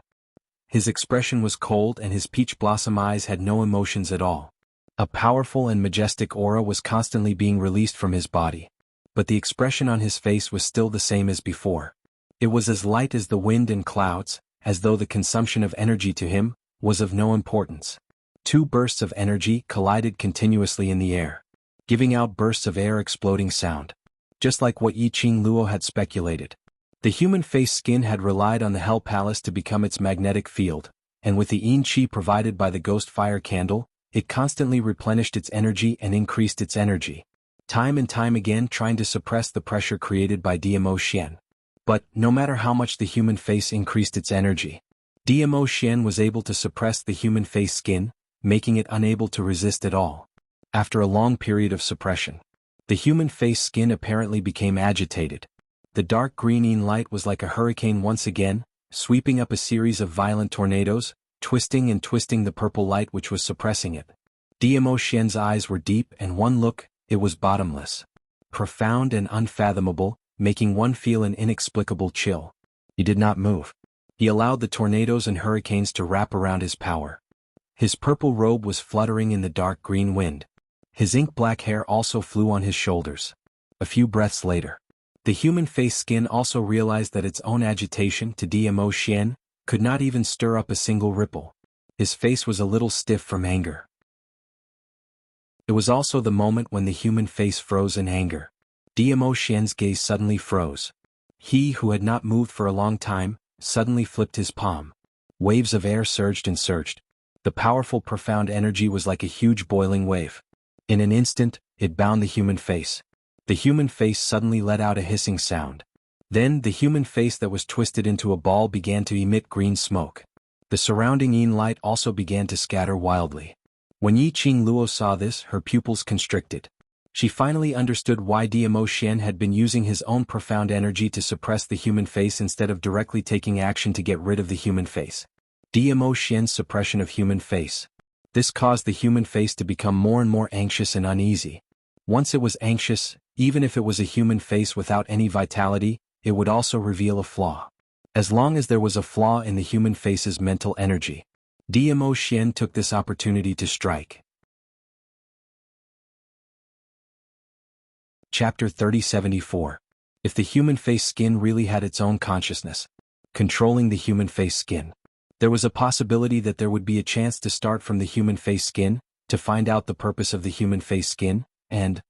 Speaker 1: His expression was cold and his peach blossom eyes had no emotions at all. A powerful and majestic aura was constantly being released from his body. But the expression on his face was still the same as before. It was as light as the wind and clouds, as though the consumption of energy to him was of no importance. 2 bursts of energy collided continuously in the air, giving out bursts of air-exploding sound. Just like what Yiqing Luo had speculated. The human face skin had relied on the Hell Palace to become its magnetic field, and with the yin qi provided by the ghost fire candle, it constantly replenished its energy and increased its energy. Time and time again trying to suppress the pressure created by Dmo Xian. But, no matter how much the human face increased its energy, Dmo Xian was able to suppress the human face skin, making it unable to resist at all. After a long period of suppression, the human face skin apparently became agitated. The dark green light was like a hurricane once again, sweeping up a series of violent tornadoes, twisting and twisting the purple light which was suppressing it. Dmo Xian's eyes were deep and one look, it was bottomless. Profound and unfathomable, making one feel an inexplicable chill. He did not move. He allowed the tornadoes and hurricanes to wrap around his power. His purple robe was fluttering in the dark green wind. His ink-black hair also flew on his shoulders. A few breaths later, the human face skin also realized that its own agitation to Dmo Xian could not even stir up a single ripple. His face was a little stiff from anger. It was also the moment when the human face froze in anger. Dmo Xian's gaze suddenly froze. He, who had not moved for a long time, suddenly flipped his palm. Waves of air surged and surged. The powerful profound energy was like a huge boiling wave. In an instant, it bound the human face. The human face suddenly let out a hissing sound. Then the human face that was twisted into a ball began to emit green smoke. The surrounding yin light also began to scatter wildly. When Yiqing Luo saw this, her pupils constricted. She finally understood why Dmo Xian had been using his own profound energy to suppress the human face instead of directly taking action to get rid of the human face. Dmo Xian's suppression of human face. This caused the human face to become more and more anxious and uneasy. Once it was anxious, even if it was a human face without any vitality, it would also reveal a flaw. As long as there was a flaw in the human face's mental energy, Dmo Xian took this opportunity to strike. Chapter 3074. If the human face skin really had its own consciousness, controlling the human face skin. There was a possibility that there would be a chance to start from the human face skin, to find out the purpose of the human face skin, and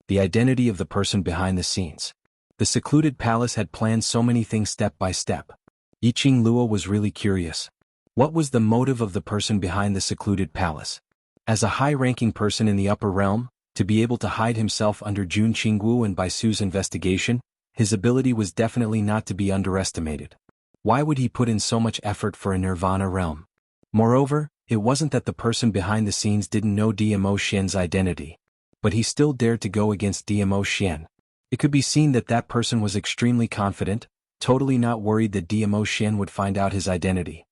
Speaker 1: the identity of the person behind the scenes. The secluded palace had planned so many things step by step. Yiqing Luo was really curious. What was the motive of the person behind the secluded palace? As a high-ranking person in the upper realm, to be able to hide himself under Jun Qingwu and Baisu's investigation, his ability was definitely not to be underestimated. Why would he put in so much effort for a nirvana realm? Moreover, it wasn't that the person behind the scenes didn't know DMO Xian's identity, but he still dared to go against DMO Xian. It could be seen that that person was extremely confident, totally not worried that DMO Xian would find out his identity.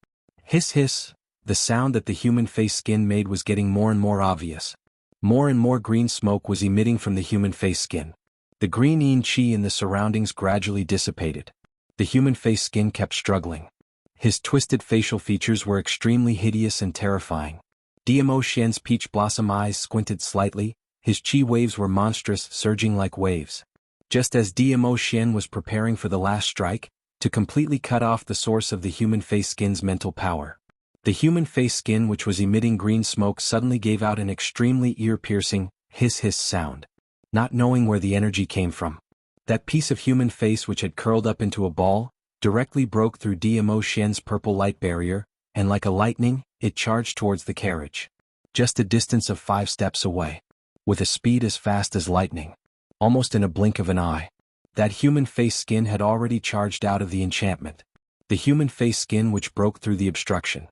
Speaker 1: Hiss hiss, the sound that the human face skin made was getting more and more obvious. More and more green smoke was emitting from the human face skin. The green yin qi in the surroundings gradually dissipated. The human face skin kept struggling. His twisted facial features were extremely hideous and terrifying. DMO Xian's peach blossom eyes squinted slightly, his qi waves were monstrous, surging like waves. Just as DMO Xian was preparing for the last strike, to completely cut off the source of the human face skin's mental power. The human face skin, which was emitting green smoke, suddenly gave out an extremely ear-piercing, hiss-hiss sound. Not knowing where the energy came from, that piece of human face which had curled up into a ball, directly broke through DMO Xian's purple light barrier, and like a lightning, it charged towards the carriage. Just a distance of 5 steps away. With a speed as fast as lightning. Almost in a blink of an eye. That human face skin had already charged out of the enchantment. The human face skin which broke through the obstruction.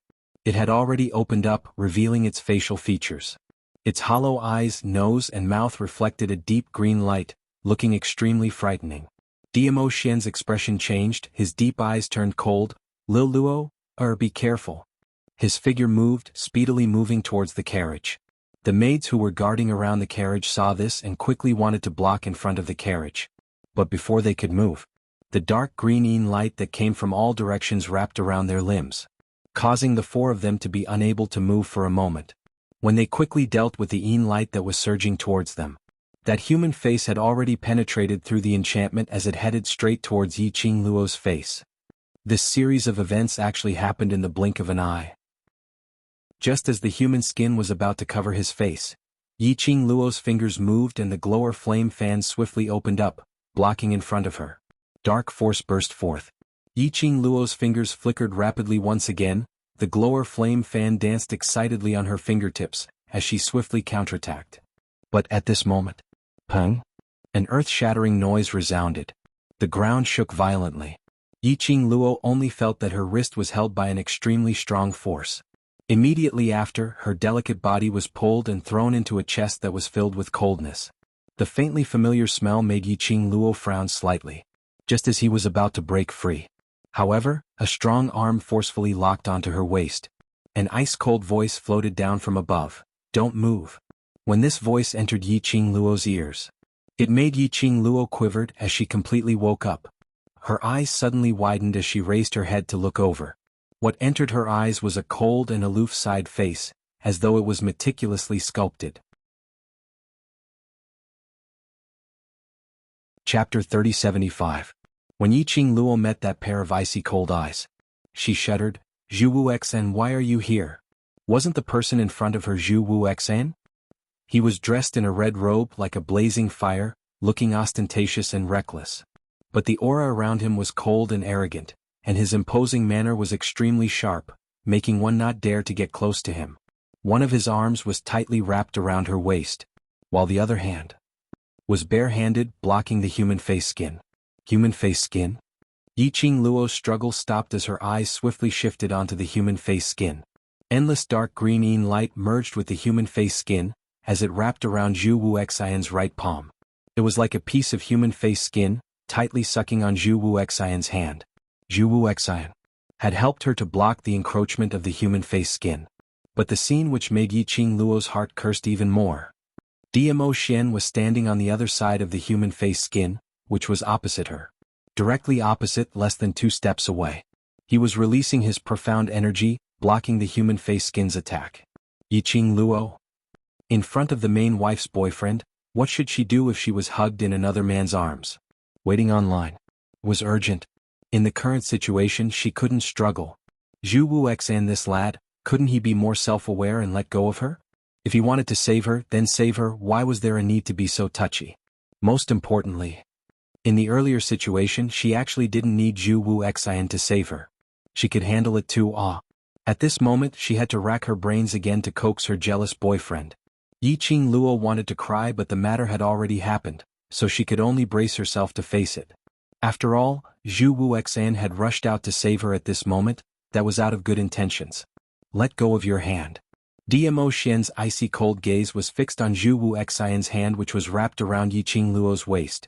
Speaker 1: It had already opened up, revealing its facial features. Its hollow eyes, nose, and mouth reflected a deep green light, looking extremely frightening. DMO Xian's expression changed, his deep eyes turned cold. Lil Luo, be careful. His figure moved, speedily moving towards the carriage. The maids who were guarding around the carriage saw this and quickly wanted to block in front of the carriage. But before they could move, the dark green yin light that came from all directions wrapped around their limbs, causing the 4 of them to be unable to move for a moment. When they quickly dealt with the yin light that was surging towards them, that human face had already penetrated through the enchantment as it headed straight towards Yiqing Luo's face. This series of events actually happened in the blink of an eye. Just as the human skin was about to cover his face, Yiqing Luo's fingers moved and the glower flame fan swiftly opened up, blocking in front of her. Dark force burst forth. Yiqing Luo's fingers flickered rapidly once again, the glower flame fan danced excitedly on her fingertips, as she swiftly counterattacked. But at this moment, pung! An earth-shattering noise resounded. The ground shook violently. Yiqing Luo only felt that her wrist was held by an extremely strong force. Immediately after, her delicate body was pulled and thrown into a chest that was filled with coldness. The faintly familiar smell made Yiqing Luo frown slightly, just as he was about to break free. However, a strong arm forcefully locked onto her waist. An ice-cold voice floated down from above. Don't move. When this voice entered Yiqing Luo's ears, it made Yiqing Luo quivered as she completely woke up. Her eyes suddenly widened as she raised her head to look over. What entered her eyes was a cold and aloof side face, as though it was meticulously sculpted. Chapter 3075. When Yiqing Luo met that pair of icy cold eyes, she shuddered. Zhu Wuxan, why are you here? Wasn't the person in front of her Zhu Wuxan? He was dressed in a red robe like a blazing fire, looking ostentatious and reckless. But the aura around him was cold and arrogant, and his imposing manner was extremely sharp, making one not dare to get close to him. One of his arms was tightly wrapped around her waist, while the other hand was bare-handed, blocking the human face skin. Human face skin? Yiqing Luo's struggle stopped as her eyes swiftly shifted onto the human face skin. Endless dark green yin light merged with the human face skin, as it wrapped around Zhu Wuxian's right palm. It was like a piece of human face skin, tightly sucking on Zhu Wuxian's hand. Zhu Wuxian had helped her to block the encroachment of the human face skin. But the scene which made Yiqing Luo's heart cursed even more. DMO Xian was standing on the other side of the human face skin, which was opposite her. Directly opposite, less than 2 steps away. He was releasing his profound energy, blocking the human face skin's attack. Yiqing Luo? In front of the main wife's boyfriend, what should she do if she was hugged in another man's arms? Waiting online was urgent. In the current situation she couldn't struggle. Zhu Wuxian, this lad, couldn't he be more self-aware and let go of her? If he wanted to save her, then save her. Why was there a need to be so touchy? Most importantly, in the earlier situation she actually didn't need Zhu Wuxian to save her. She could handle it too. At this moment she had to rack her brains again to coax her jealous boyfriend. Yiqing Luo wanted to cry, but the matter had already happened, so she could only brace herself to face it. After all, Zhu Wuxian had rushed out to save her at this moment. That was out of good intentions. Let go of your hand. Dmo Xian's icy cold gaze was fixed on Zhu Wuxian's hand, which was wrapped around Yiqing Luo's waist.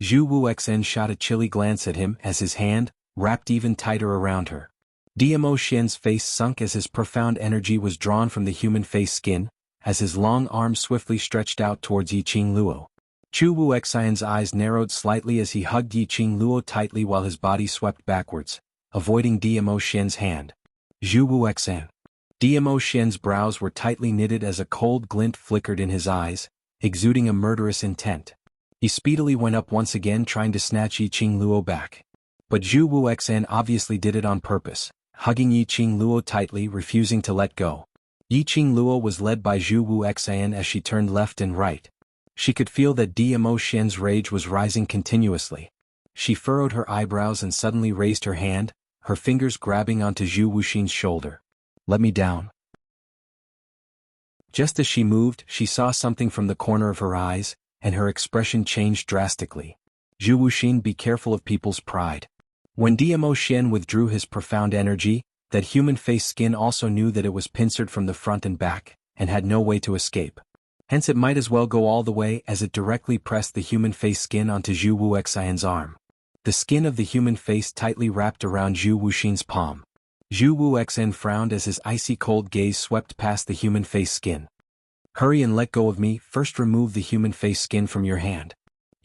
Speaker 1: Zhu Wuxian shot a chilly glance at him as his hand, wrapped even tighter around her. Dmo Xian's face sunk as his profound energy was drawn from the human face skin, as his long arms swiftly stretched out towards Yiqing Luo. Zhu Wuxian's eyes narrowed slightly as he hugged Yiqing Luo tightly while his body swept backwards, avoiding Dmo Xian's hand. Zhu Wuxian. Dmo Xian's brows were tightly knitted as a cold glint flickered in his eyes, exuding a murderous intent. He speedily went up once again, trying to snatch Yiqing Luo back. But Zhu Wuxian obviously did it on purpose, hugging Yiqing Luo tightly, refusing to let go. Yiqing Luo was led by Zhu Wuxian as she turned left and right. She could feel that Dmo Xian's rage was rising continuously. She furrowed her eyebrows and suddenly raised her hand, her fingers grabbing onto Zhu Wuxian's shoulder. Let me down. Just as she moved, she saw something from the corner of her eyes, and her expression changed drastically. Zhu Wuxian, be careful of people's pride. When Dmo Xian withdrew his profound energy, that human face skin also knew that it was pincered from the front and back, and had no way to escape. Hence it might as well go all the way, as it directly pressed the human face skin onto Zhu Wuxian's arm. The skin of the human face tightly wrapped around Zhu Wuxian's palm. Zhu Wuxian frowned as his icy cold gaze swept past the human face skin. Hurry and let go of me. First remove the human face skin from your hand.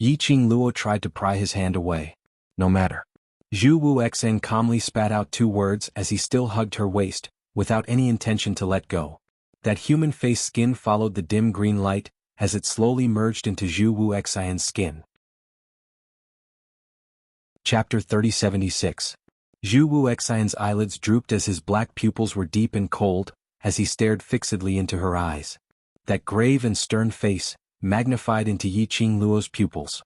Speaker 1: Yiqing Luo tried to pry his hand away. No matter. Zhu Wuxian calmly spat out 2 words as he still hugged her waist, without any intention to let go. That human face skin followed the dim green light, as it slowly merged into Zhu Wuxian's skin. Chapter 3076. Zhu Wuxian's eyelids drooped as his black pupils were deep and cold, as he stared fixedly into her eyes. That grave and stern face, magnified into Yiqing Luo's pupils.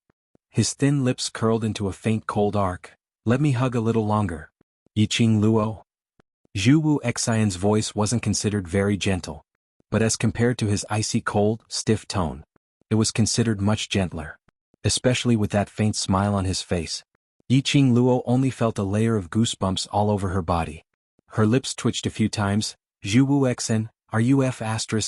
Speaker 1: His thin lips curled into a faint cold arc. Let me hug a little longer. Yiqing Luo. Zhu Wuxian's voice wasn't considered very gentle, but as compared to his icy cold, stiff tone, it was considered much gentler. Especially with that faint smile on his face. Yiqing Luo only felt a layer of goosebumps all over her body. Her lips twitched a few times. Zhu Wuxian, are you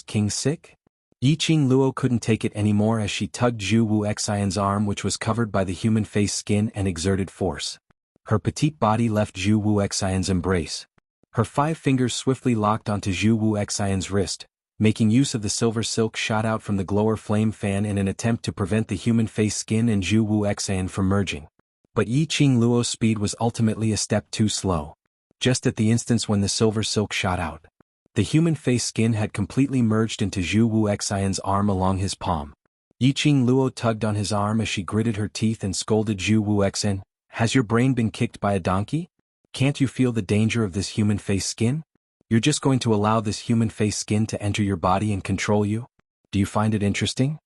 Speaker 1: King sick? Yiqing Luo couldn't take it anymore as she tugged Zhu Wuxian's arm, which was covered by the human face skin, and exerted force. Her petite body left Zhu Wuxian's embrace. Her 5 fingers swiftly locked onto Zhu Wuxian's wrist, making use of the silver silk shot out from the glower flame fan in an attempt to prevent the human face skin and Zhu Wuxian from merging. But Yiqing Luo's speed was ultimately a step too slow. Just at the instance when the silver silk shot out, the human face skin had completely merged into Zhu Wuxian's arm along his palm. Yiqing Luo tugged on his arm as she gritted her teeth and scolded Zhu Wuxian, has your brain been kicked by a donkey? Can't you feel the danger of this human face skin? You're just going to allow this human face skin to enter your body and control you? Do you find it interesting?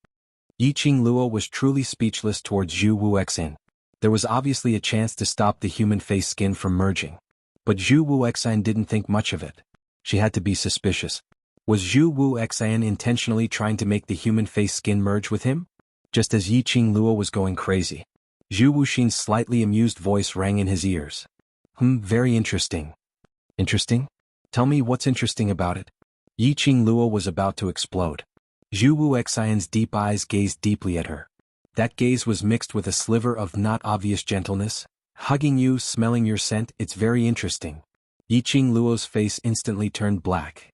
Speaker 1: Yiqing Luo was truly speechless towards Zhu Wuxian. There was obviously a chance to stop the human face skin from merging. But Zhu Wuxian didn't think much of it. She had to be suspicious. Was Zhu Wuxian intentionally trying to make the human face skin merge with him? Just as Yiqing Luo was going crazy, Zhu Wuxian's slightly amused voice rang in his ears. Very interesting. Interesting? Tell me what's interesting about it. Yiqing Luo was about to explode. Zhu Wuxian's deep eyes gazed deeply at her. That gaze was mixed with a sliver of not obvious gentleness. Hugging you, smelling your scent, it's very interesting. Yiqing Luo's face instantly turned black.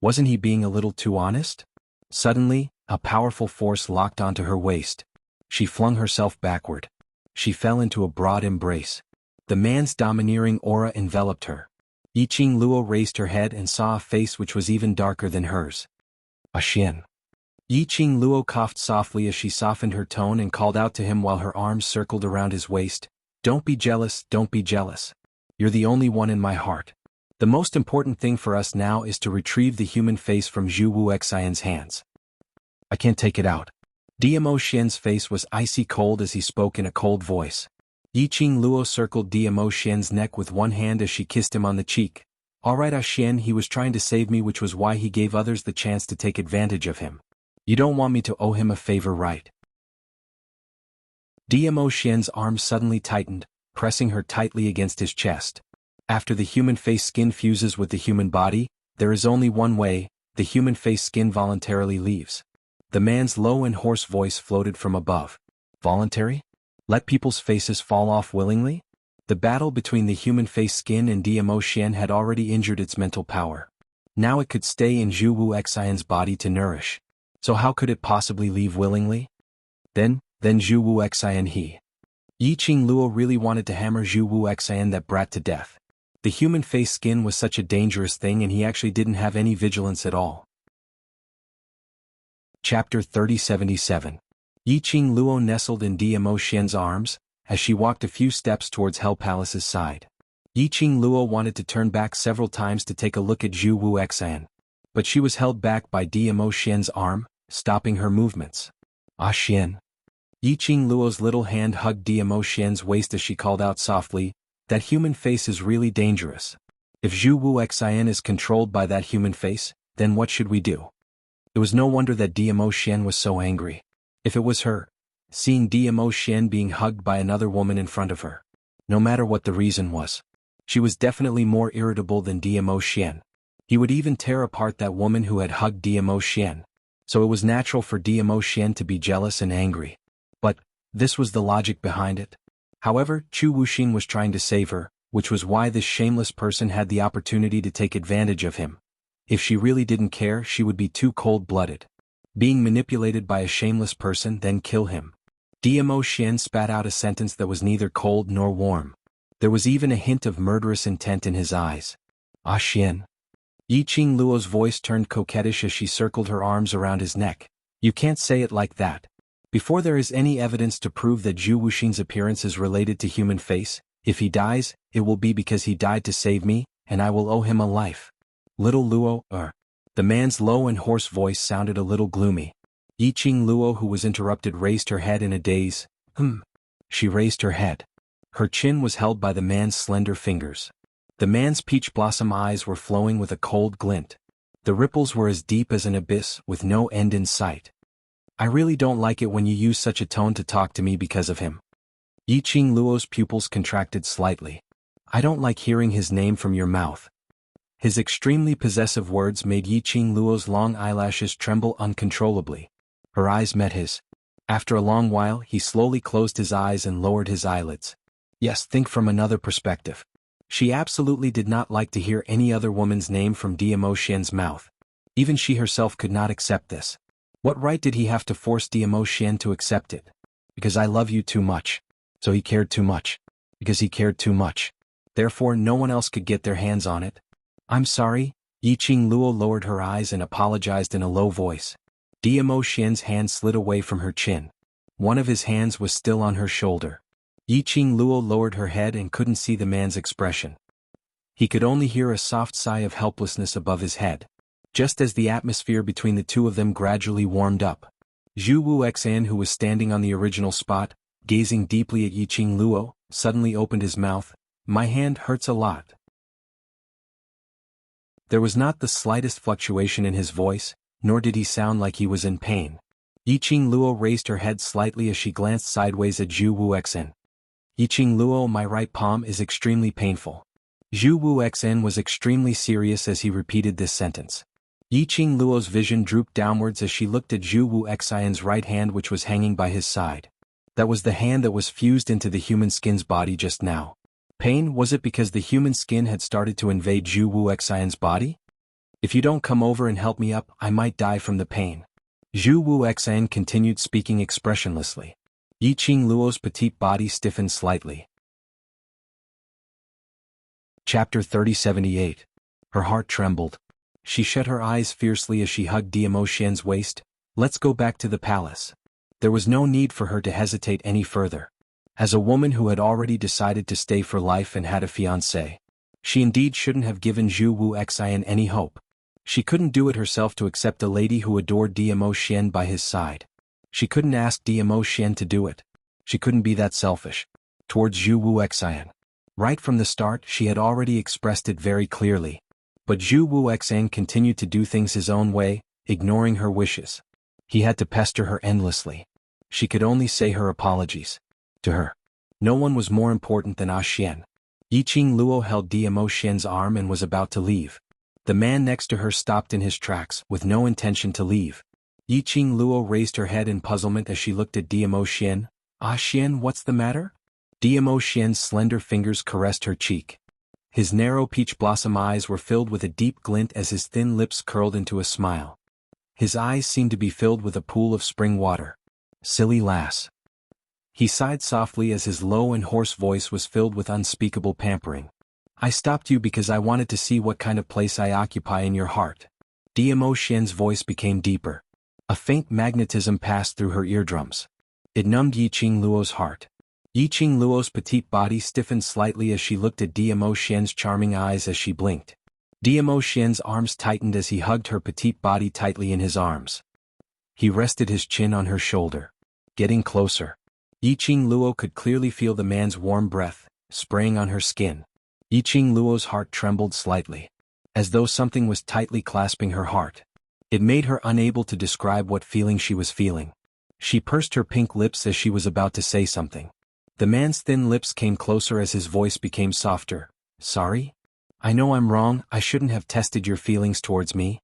Speaker 1: Wasn't he being a little too honest? Suddenly, a powerful force locked onto her waist. She flung herself backward. She fell into a broad embrace. The man's domineering aura enveloped her. Yiqing Luo raised her head and saw a face which was even darker than hers. A Xian. Yiqing Luo coughed softly as she softened her tone and called out to him while her arms circled around his waist. Don't be jealous, don't be jealous. You're the only one in my heart. The most important thing for us now is to retrieve the human face from Zhu Wuxian's hands. I can't take it out. Diamo Xian's face was icy cold as he spoke in a cold voice. Yiqing Luo circled Diamo Xian's neck with one hand as she kissed him on the cheek. Alright Xian, he was trying to save me, which was why he gave others the chance to take advantage of him. You don't want me to owe him a favor, right? Diamo Xian's arm suddenly tightened, pressing her tightly against his chest. After the human face skin fuses with the human body, there is only one way: the human face skin voluntarily leaves. The man's low and hoarse voice floated from above. Voluntary? Let people's faces fall off willingly? The battle between the human face skin and Diamo Xian had already injured its mental power. Now it could stay in Zhu Wuxian's body to nourish. So how could it possibly leave willingly? Then Zhu Wuxian Yiqing Luo really wanted to hammer Zhu Wuxian, that brat, to death. The human face skin was such a dangerous thing, and he actually didn't have any vigilance at all. Chapter 3077. Yiqing Luo nestled in Diamo Xian's arms, as she walked a few steps towards Hell Palace's side. Yiqing Luo wanted to turn back several times to take a look at Zhu Wuxian, but she was held back by Diamo Xian's arm, stopping her movements. Ah Xian. Yiqing Luo's little hand hugged Diamo Xian's waist as she called out softly, that human face is really dangerous. If Zhu Wuxian is controlled by that human face, then what should we do? It was no wonder that Diamo Xian was so angry. If it was her, seeing Diamo Xian being hugged by another woman in front of her, no matter what the reason was, she was definitely more irritable than Diamo Xian. He would even tear apart that woman who had hugged Diamo Xian, so it was natural for Diamo Xian to be jealous and angry. But this was the logic behind it. However, Chu Wuxin was trying to save her, which was why this shameless person had the opportunity to take advantage of him. If she really didn't care, she would be too cold-blooded. Being manipulated by a shameless person, then kill him. Diamo Xian spat out a sentence that was neither cold nor warm. There was even a hint of murderous intent in his eyes. Ah Xian. Yiqing Luo's voice turned coquettish as she circled her arms around his neck. You can't say it like that. Before there is any evidence to prove that Zhu Wuxin's appearance is related to human face, if he dies, it will be because he died to save me, and I will owe him a life. Little Luo, The man's low and hoarse voice sounded a little gloomy. Yiqing Luo, who was interrupted, raised her head in a daze. She raised her head. Her chin was held by the man's slender fingers. The man's peach blossom eyes were flowing with a cold glint. The ripples were as deep as an abyss, with no end in sight. I really don't like it when you use such a tone to talk to me because of him. Yiqing Luo's pupils contracted slightly. I don't like hearing his name from your mouth. His extremely possessive words made Yiqing Luo's long eyelashes tremble uncontrollably. Her eyes met his. After a long while, he slowly closed his eyes and lowered his eyelids. Yes, think from another perspective. She absolutely did not like to hear any other woman's name from Diamo Xian's mouth. Even she herself could not accept this. What right did he have to force Diamo Xian to accept it? Because I love you too much. So he cared too much. Because he cared too much. Therefore no one else could get their hands on it. I'm sorry. Yiqing Luo lowered her eyes and apologized in a low voice. Diamo Xian's hand slid away from her chin. One of his hands was still on her shoulder. Yiqing Luo lowered her head and couldn't see the man's expression. He could only hear a soft sigh of helplessness above his head. Just as the atmosphere between the two of them gradually warmed up, Zhu Wuxian, who was standing on the original spot, gazing deeply at Yiqing Luo, suddenly opened his mouth. My hand hurts a lot. There was not the slightest fluctuation in his voice, nor did he sound like he was in pain. Yiqing Luo raised her head slightly as she glanced sideways at Zhu Wuxian. Yiqing Luo, my right palm is extremely painful. Zhu Wuxian was extremely serious as he repeated this sentence. Yiqing Luo's vision drooped downwards as she looked at Zhu Wuxian's right hand, which was hanging by his side. That was the hand that was fused into the human skin's body just now. Pain? Was it because the human skin had started to invade Zhu Wuxian's body? If you don't come over and help me up, I might die from the pain. Zhu Wuxian continued speaking expressionlessly. Yiqing Luo's petite body stiffened slightly. Chapter 3078. Her heart trembled. She shut her eyes fiercely as she hugged Diamo Xian's waist. Let's go back to the palace. There was no need for her to hesitate any further. As a woman who had already decided to stay for life and had a fiancé, She indeed shouldn't have given Zhu Wuxian any hope. She couldn't do it herself to accept a lady who adored Diamo Xian by his side. She couldn't ask Diamo Xian to do it. She couldn't be that selfish. Towards Zhu Wuxian. Right from the start she had already expressed it very clearly. But Zhu Wuxian continued to do things his own way, ignoring her wishes. He had to pester her endlessly. She could only say her apologies. To her, no one was more important than Xian. Yiqing Luo held Diamo Xian's arm and was about to leave. The man next to her stopped in his tracks with no intention to leave. Yiqing Luo raised her head in puzzlement as she looked at Diamo Xian. Xian, what's the matter? Diamo Xian's slender fingers caressed her cheek. His narrow peach blossom eyes were filled with a deep glint as his thin lips curled into a smile. His eyes seemed to be filled with a pool of spring water. Silly lass. He sighed softly as his low and hoarse voice was filled with unspeakable pampering. I stopped you because I wanted to see what kind of place I occupy in your heart. Diamo Xian's voice became deeper. A faint magnetism passed through her eardrums. It numbed Yiqing Luo's heart. Yiqing Luo's petite body stiffened slightly as she looked at Diamo Xian's charming eyes as she blinked. Diamo Xian's arms tightened as he hugged her petite body tightly in his arms. He rested his chin on her shoulder. Getting closer. Yiqing Luo could clearly feel the man's warm breath, spraying on her skin. Yiqing Luo's heart trembled slightly, as though something was tightly clasping her heart. It made her unable to describe what feeling she was feeling. She pursed her pink lips as she was about to say something. The man's thin lips came closer as his voice became softer. Sorry? I know I'm wrong, I shouldn't have tested your feelings towards me.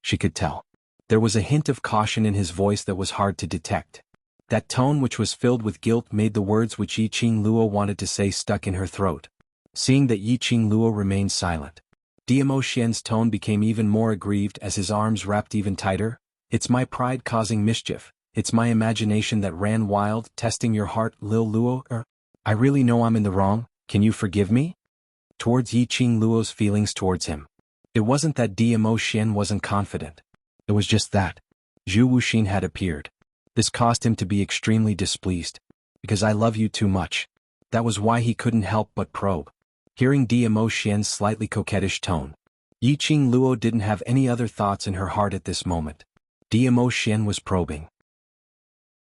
Speaker 1: She could tell. There was a hint of caution in his voice that was hard to detect. That tone which was filled with guilt made the words which Yiqing Luo wanted to say stuck in her throat. Seeing that Yiqing Luo remained silent, Diamo Xian's tone became even more aggrieved as his arms wrapped even tighter. It's my pride causing mischief, it's my imagination that ran wild, testing your heart, Lil Luo. I really know I'm in the wrong, can you forgive me? Towards Yiqing Luo's feelings towards him. It wasn't that Diamo Xian wasn't confident. It was just that Zhu Wuxin had appeared. This caused him to be extremely displeased. Because I love you too much. That was why he couldn't help but probe. Hearing Diamo Xian's slightly coquettish tone, Yiqing Luo didn't have any other thoughts in her heart at this moment. Diamo Xian was probing.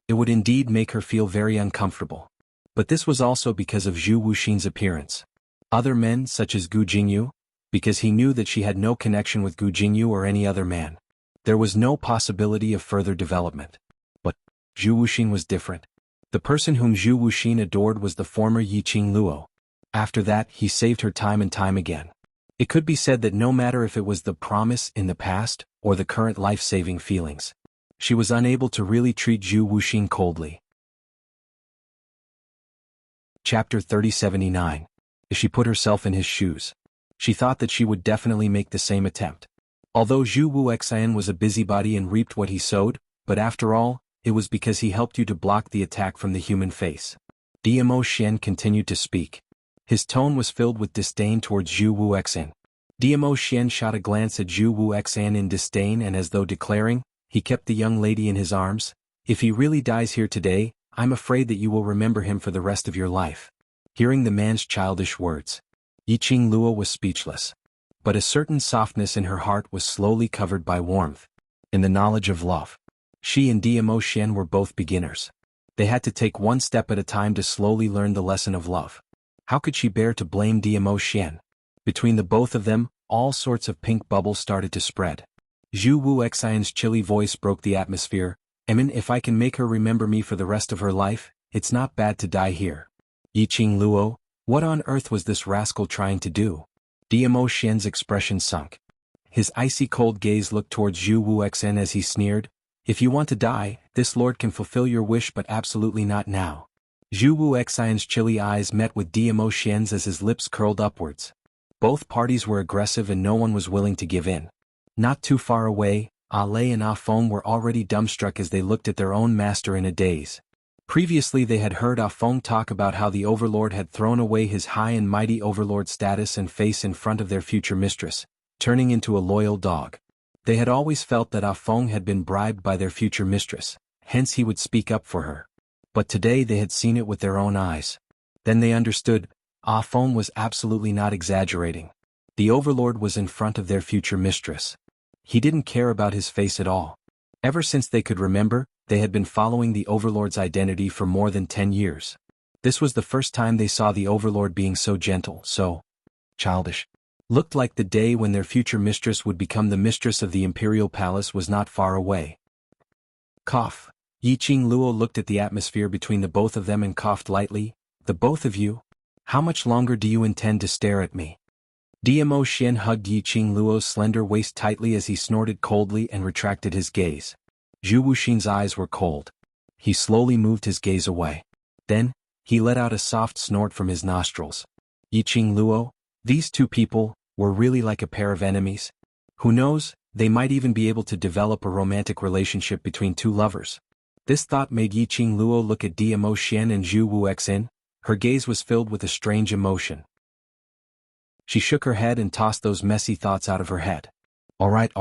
Speaker 1: It would indeed make her feel very uncomfortable. But this was also because of Zhu Wuxin's appearance. Other men such as Gu Jingyu, because he knew that she had no connection with Gu Jingyu or any other man. There was no possibility of further development. But Zhu Wuxin was different. The person whom Zhu Wuxin adored was the former Yiqing Luo. After that, he saved her time and time again. It could be said that no matter if it was the promise in the past or the current life-saving feelings, she was unable to really treat Zhu Wuxin coldly. Chapter 3079. If she put herself in his shoes, she thought that she would definitely make the same attempt. Although Zhu Wuxian was a busybody and reaped what he sowed, but after all, it was because he helped you to block the attack from the human face. Diamo Xian continued to speak. His tone was filled with disdain towards Zhu Wuxian. Diamo Xian shot a glance at Zhu Wuxian in disdain and as though declaring, he kept the young lady in his arms. If he really dies here today, I'm afraid that you will remember him for the rest of your life. Hearing the man's childish words, Yiqing Luo was speechless. But a certain softness in her heart was slowly covered by warmth. In the knowledge of love. She and Diamo Xian were both beginners. They had to take one step at a time to slowly learn the lesson of love. How could she bear to blame Diamo Xian? Between the both of them, all sorts of pink bubbles started to spread. Zhu Wuxian's chilly voice broke the atmosphere. If I can make her remember me for the rest of her life, it's not bad to die here. Yiqing Luo, what on earth was this rascal trying to do? Diamo Xian's expression sunk. His icy cold gaze looked towards Zhu Wuxian as he sneered. If you want to die, this lord can fulfill your wish but absolutely not now. Zhu Wuxian's chilly eyes met with Diamo Xian's as his lips curled upwards. Both parties were aggressive and no one was willing to give in. Not too far away, Ale and Ah Feng were already dumbstruck as they looked at their own master in a daze. Previously they had heard Ah Feng talk about how the overlord had thrown away his high and mighty overlord status and face in front of their future mistress, turning into a loyal dog. They had always felt that Ah Feng had been bribed by their future mistress, hence he would speak up for her. But today they had seen it with their own eyes. Then they understood, Ah Feng was absolutely not exaggerating. The overlord was in front of their future mistress. He didn't care about his face at all. Ever since they could remember, they had been following the overlord's identity for more than 10 years. This was the first time they saw the overlord being so gentle, so childish. Looked like the day when their future mistress would become the mistress of the imperial palace was not far away. Cough. Yiqing Luo looked at the atmosphere between the both of them and coughed lightly. The both of you? How much longer do you intend to stare at me? Diamo Xian hugged Yiqing Luo's slender waist tightly as he snorted coldly and retracted his gaze. Zhu Wuxin's eyes were cold. He slowly moved his gaze away. Then, he let out a soft snort from his nostrils. Yiqing Luo, these two people were really like a pair of enemies. Who knows, they might even be able to develop a romantic relationship between two lovers. This thought made Yiqing Luo look at Diamo Xian and Zhu Wuxin. Her gaze was filled with a strange emotion. She shook her head and tossed those messy thoughts out of her head. All right.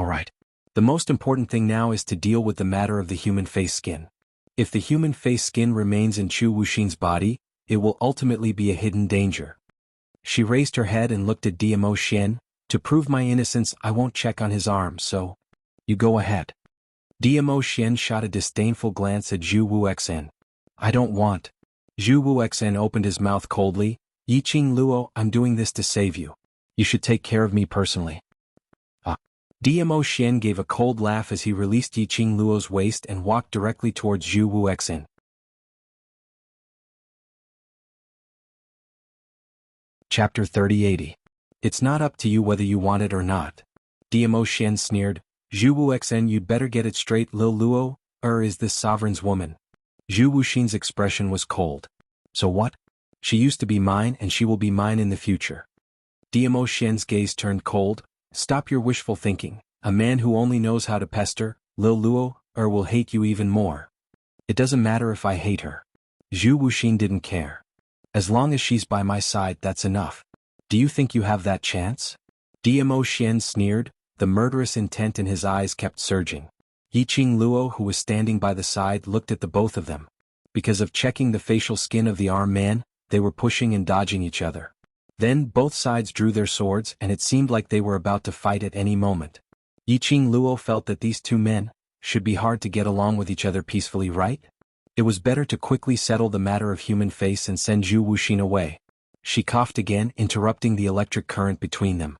Speaker 1: The most important thing now is to deal with the matter of the human face skin. If the human face skin remains in Chu Wuxin's body, it will ultimately be a hidden danger. She raised her head and looked at Diamo Xian. To prove my innocence, I won't check on his arm, so you go ahead. Diamo Xian shot a disdainful glance at Zhu Wuxin. I don't want. Zhu Wuxin opened his mouth coldly. Yiqing Luo, I'm doing this to save you. You should take care of me personally. Diamo Xian gave a cold laugh as he released Yiqing Luo's waist and walked directly towards Zhu Wuxin. Chapter 3080. It's not up to you whether you want it or not. Diamo Xian sneered. Zhu Wuxin, you'd better get it straight, Lil Luo, is this sovereign's woman? Zhu Wuxin's expression was cold. So what? She used to be mine and she will be mine in the future. Diamo Xian's gaze turned cold. Stop your wishful thinking. A man who only knows how to pester, Lil Luo, will hate you even more. It doesn't matter if I hate her. Zhu Wuxin didn't care. As long as she's by my side, that's enough. Do you think you have that chance? Diamo Xian sneered. The murderous intent in his eyes kept surging. Yiqing Luo, who was standing by the side, looked at the both of them. Because of checking the facial skin of the armed man, they were pushing and dodging each other. Then both sides drew their swords and it seemed like they were about to fight at any moment. Yiqing Luo felt that these two men should be hard to get along with each other peacefully, right? It was better to quickly settle the matter of human face and send Zhu Wuxin away. She coughed again, interrupting the electric current between them.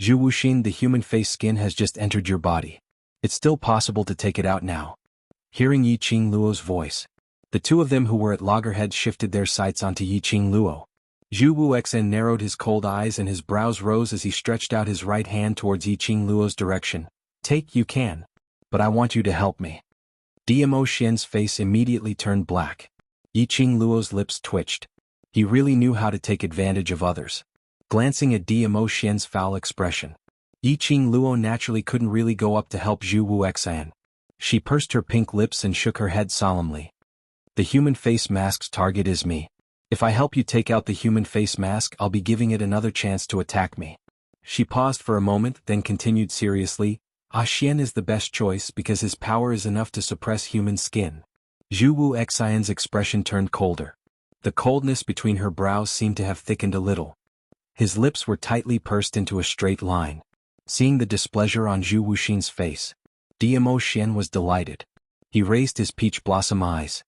Speaker 1: Zhu Wuxin, the human face skin has just entered your body. It's still possible to take it out now. Hearing Yiqing Luo's voice, the two of them who were at loggerheads shifted their sights onto Yiqing Luo. Zhu Wuxin narrowed his cold eyes and his brows rose as he stretched out his right hand towards Yiqing Luo's direction. Take, you can. But I want you to help me. Diamo Xian's face immediately turned black. Yiqing Luo's lips twitched. He really knew how to take advantage of others. Glancing at Diamo Xian's foul expression, Yiqing Luo naturally couldn't really go up to help Zhu Wuxin. She pursed her pink lips and shook her head solemnly. The human face mask's target is me. If I help you take out the human face mask, I'll be giving it another chance to attack me. She paused for a moment, then continued seriously. Xian is the best choice because his power is enough to suppress human skin. Zhu Wuxin's expression turned colder. The coldness between her brows seemed to have thickened a little. His lips were tightly pursed into a straight line. Seeing the displeasure on Zhu Wuxin's face, Diamo Xian was delighted. He raised his peach blossom eyes.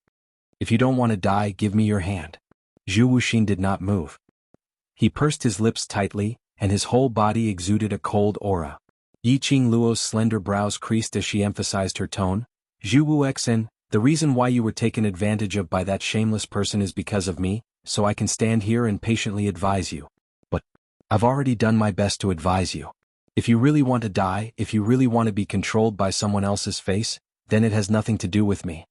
Speaker 1: If you don't want to die, give me your hand. Zhu Wuxin did not move. He pursed his lips tightly, and his whole body exuded a cold aura. Yiqing Luo's slender brows creased as she emphasized her tone. Zhu Wuxin, the reason why you were taken advantage of by that shameless person is because of me, so I can stand here and patiently advise you. But I've already done my best to advise you. If you really want to die, if you really want to be controlled by someone else's face, then it has nothing to do with me.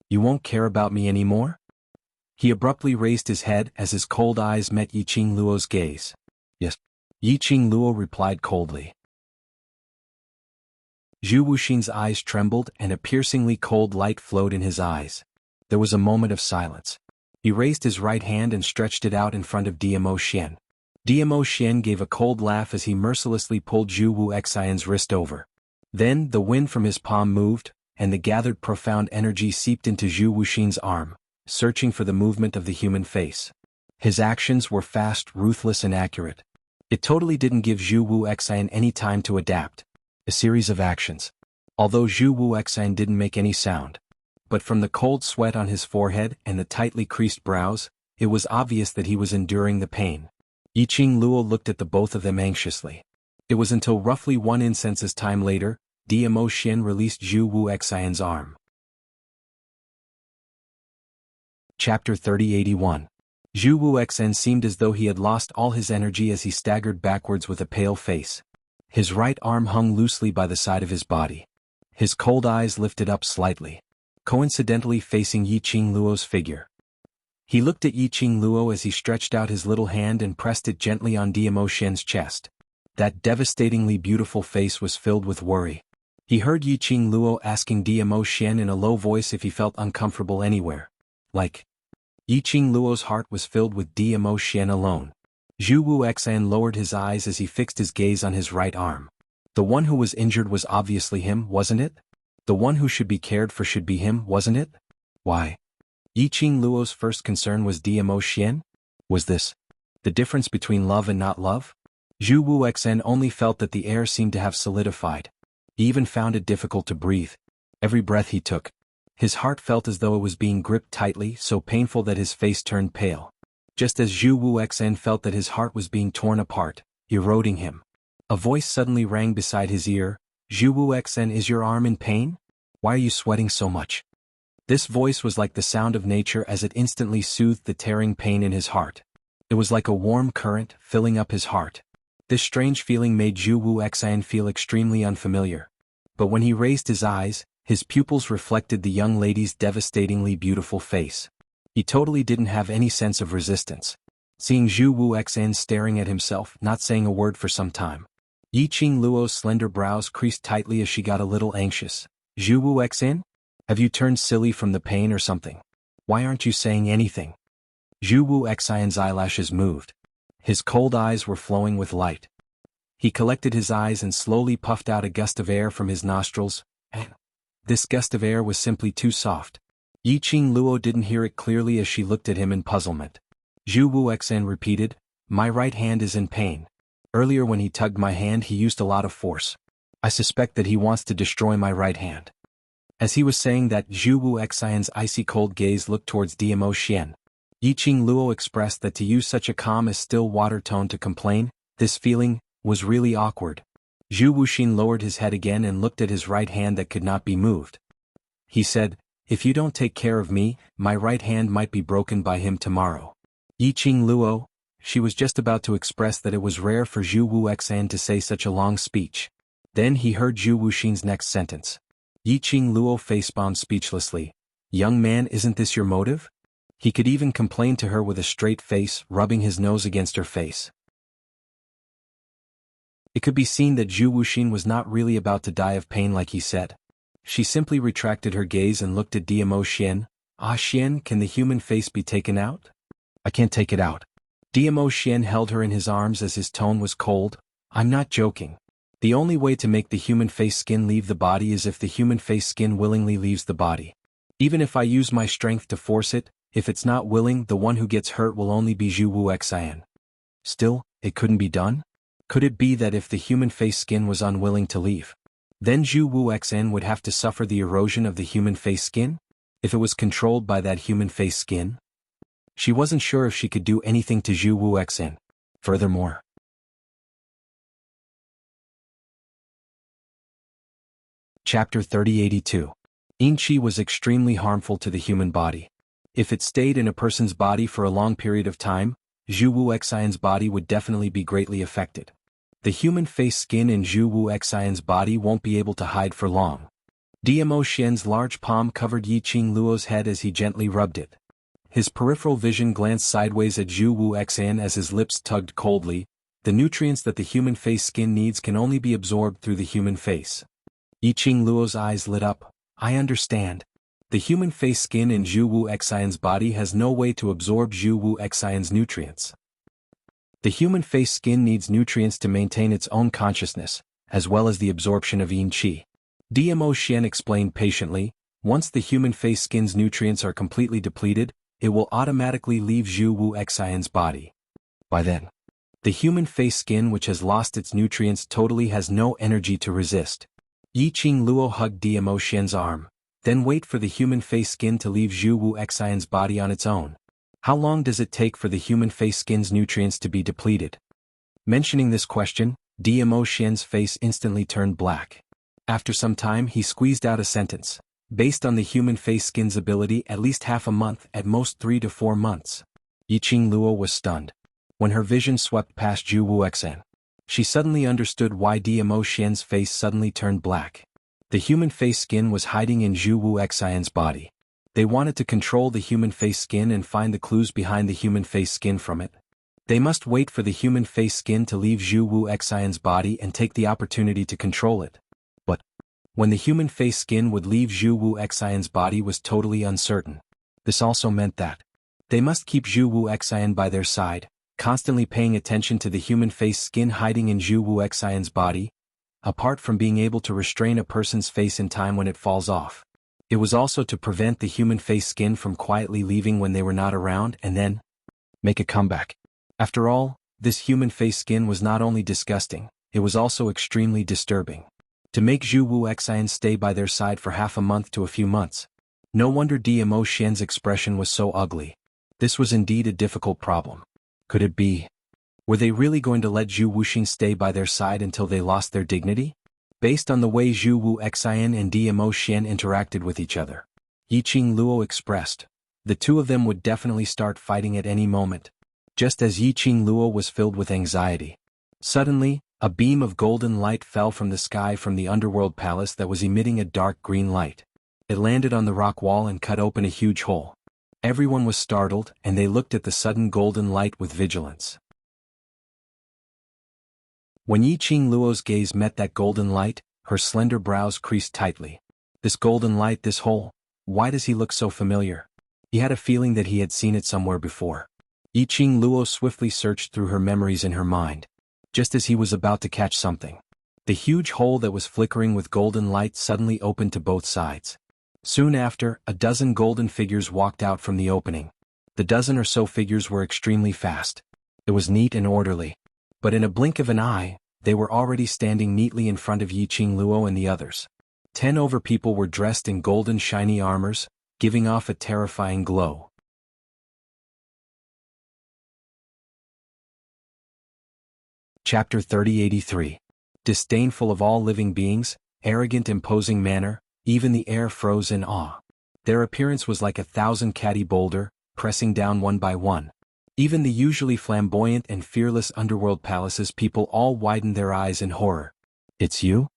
Speaker 1: You won't care about me anymore? He abruptly raised his head as his cold eyes met Yiqing Luo's gaze. Yes. Yiqing Luo replied coldly. Zhu Wuxin's eyes trembled and a piercingly cold light flowed in his eyes. There was a moment of silence. He raised his right hand and stretched it out in front of Diamo Xian. Diamo Xian gave a cold laugh as he mercilessly pulled Zhu Wuxin's wrist over. Then the wind from his palm moved, and the gathered profound energy seeped into Zhu Wuxin's arm, searching for the movement of the human face. His actions were fast, ruthless and accurate. It totally didn't give Zhu Wuxian any time to adapt. A series of actions. Although Zhu Wuxian didn't make any sound. But from the cold sweat on his forehead and the tightly creased brows, it was obvious that he was enduring the pain. Yiqing Luo looked at the both of them anxiously. It was until roughly 1 incense's time later, Dmo Xian released Zhu Wuxian's arm. Chapter 3081. Zhu Wuxian seemed as though he had lost all his energy as he staggered backwards with a pale face. His right arm hung loosely by the side of his body. His cold eyes lifted up slightly, coincidentally facing Yiqing Luo's figure. He looked at Yiqing Luo as he stretched out his little hand and pressed it gently on Dmo Xian's chest. That devastatingly beautiful face was filled with worry. He heard Yiqing Luo asking Dmo Xian in a low voice if he felt uncomfortable anywhere. Like. Yiqing Luo's heart was filled with Dmo Xian alone. Zhu Wuxian lowered his eyes as he fixed his gaze on his right arm. The one who was injured was obviously him, wasn't it? The one who should be cared for should be him, wasn't it? Why? Yiqing Luo's first concern was Dmo Xian? Was this the difference between love and not love? Zhu Wuxian only felt that the air seemed to have solidified. He even found it difficult to breathe. Every breath he took, his heart felt as though it was being gripped tightly, so painful that his face turned pale. Just as Zhu Wuxian felt that his heart was being torn apart, eroding him. A voice suddenly rang beside his ear. Zhu Wuxian, is your arm in pain? Why are you sweating so much? This voice was like the sound of nature as it instantly soothed the tearing pain in his heart. It was like a warm current filling up his heart. This strange feeling made Zhu Wuxian feel extremely unfamiliar. But when he raised his eyes, his pupils reflected the young lady's devastatingly beautiful face. He totally didn't have any sense of resistance. Seeing Zhu Wuxian staring at himself, not saying a word for some time. Yiqing Luo's slender brows creased tightly as she got a little anxious. Zhu Wuxian? Have you turned silly from the pain or something? Why aren't you saying anything? Zhu Wuxian's eyelashes moved. His cold eyes were flowing with light. He collected his eyes and slowly puffed out a gust of air from his nostrils. This gust of air was simply too soft. Yiqing Luo didn't hear it clearly as she looked at him in puzzlement. Zhu Wuxian repeated, my right hand is in pain. Earlier when he tugged my hand he used a lot of force. I suspect that he wants to destroy my right hand. As he was saying that, Zhu Wuxian's icy cold gaze looked towards Dmo Xian. Yiqing Luo expressed that to use such a calm as still water tone to complain, this feeling, was really awkward. Zhu Wuxian lowered his head again and looked at his right hand that could not be moved. He said, if you don't take care of me, my right hand might be broken by him tomorrow. Yiqing Luo, she was just about to express that it was rare for Zhu Wuxian to say such a long speech. Then he heard Zhu Wuxian's next sentence. Yiqing Luo facepalmed speechlessly. Young man, isn't this your motive? He could even complain to her with a straight face, rubbing his nose against her face. It could be seen that Zhu Wuxian was not really about to die of pain like he said. She simply retracted her gaze and looked at Dmo Xian. Ah Xian, can the human face be taken out? I can't take it out. Dmo Xian held her in his arms as his tone was cold. I'm not joking. The only way to make the human face skin leave the body is if the human face skin willingly leaves the body. Even if I use my strength to force it, if it's not willing, the one who gets hurt will only be Zhu Wuxian. Still, it couldn't be done? Could it be that if the human face skin was unwilling to leave, then Zhu Wuxian would have to suffer the erosion of the human face skin? If it was controlled by that human face skin? She wasn't sure if she could do anything to Zhu Wuxian. Furthermore, Chapter 3082. Qi was extremely harmful to the human body. If it stayed in a person's body for a long period of time, Zhu Wuxian's body would definitely be greatly affected. The human face skin in Zhu Wuxian's body won't be able to hide for long. Dmo Xian's large palm covered Yiqing Luo's head as he gently rubbed it. His peripheral vision glanced sideways at Zhu Wuxian as his lips tugged coldly. The nutrients that the human face skin needs can only be absorbed through the human face. Yiqing Luo's eyes lit up. I understand. The human face skin in Zhu Wuxian's body has no way to absorb Zhu Wuxian's nutrients. The human face skin needs nutrients to maintain its own consciousness, as well as the absorption of qi. Dmo Xian explained patiently, once the human face skin's nutrients are completely depleted, it will automatically leave Zhu Wuxian's body. By then, the human face skin which has lost its nutrients totally has no energy to resist. Yiqing Luo hugged Dimo Xian's arm, then wait for the human face skin to leave Zhu Wuxian's body on its own. How long does it take for the human face skin's nutrients to be depleted? Mentioning this question, Dimo Xian's face instantly turned black. After some time he squeezed out a sentence. Based on the human face skin's ability, at least half a month, at most 3 to 4 months. Yiqing Luo was stunned. When her vision swept past Zhu Wuxian, she suddenly understood why Dimo Xian's face suddenly turned black. The human face skin was hiding in Zhu Wuxian's body. They wanted to control the human face skin and find the clues behind the human face skin from it. They must wait for the human face skin to leave Zhu Wuxian's body and take the opportunity to control it. But when the human face skin would leave Zhu Wuxian's body was totally uncertain. This also meant that they must keep Zhu Wuxian by their side, constantly paying attention to the human face skin hiding in Zhu Wuxian's body. Apart from being able to restrain a person's face in time when it falls off, it was also to prevent the human face skin from quietly leaving when they were not around and then make a comeback. After all, this human face skin was not only disgusting, it was also extremely disturbing. To make Zhu Wuxian stay by their side for half a month to a few months. No wonder Dimo Xian's expression was so ugly. This was indeed a difficult problem. Could it be? Were they really going to let Zhu Wuxian stay by their side until they lost their dignity? Based on the way Zhu Wuxian and Dimo Xian interacted with each other, Yiqing Luo expressed, the two of them would definitely start fighting at any moment. Just as Yiqing Luo was filled with anxiety, suddenly, a beam of golden light fell from the sky from the underworld palace that was emitting a dark green light. It landed on the rock wall and cut open a huge hole. Everyone was startled and they looked at the sudden golden light with vigilance. When Yiqing Luo's gaze met that golden light, her slender brows creased tightly. This golden light, this hole, why does he look so familiar? He had a feeling that he had seen it somewhere before. Yiqing Luo swiftly searched through her memories in her mind. Just as he was about to catch something, the huge hole that was flickering with golden light suddenly opened to both sides. Soon after, a dozen golden figures walked out from the opening. The dozen or so figures were extremely fast. It was neat and orderly. But in a blink of an eye, they were already standing neatly in front of Yiqing Luo and the others. 10 over people were dressed in golden shiny armors, giving off a terrifying glow. Chapter 3083. Disdainful of all living beings, arrogant imposing manner, even the air froze in awe. Their appearance was like 1,000 catty boulder, pressing down one by one. Even the usually flamboyant and fearless underworld palaces people all widened their eyes in horror. It's you?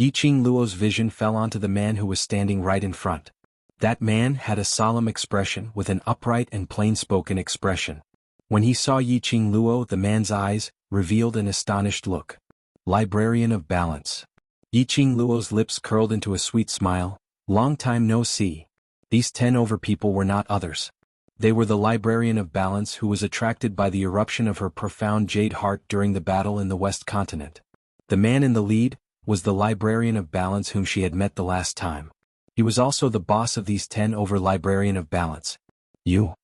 Speaker 1: Yiqing Luo's vision fell onto the man who was standing right in front. That man had a solemn expression with an upright and plain-spoken expression. When he saw Yiqing Luo, the man's eyes revealed an astonished look. Librarian of Balance. Yiqing Luo's lips curled into a sweet smile. Long time no see. These 10 over people were not others. They were the Librarian of Balance who was attracted by the eruption of her profound jade heart during the battle in the West Continent. The man in the lead was the Librarian of Balance whom she had met the last time. He was also the boss of these 10 over Librarian of Balance. You?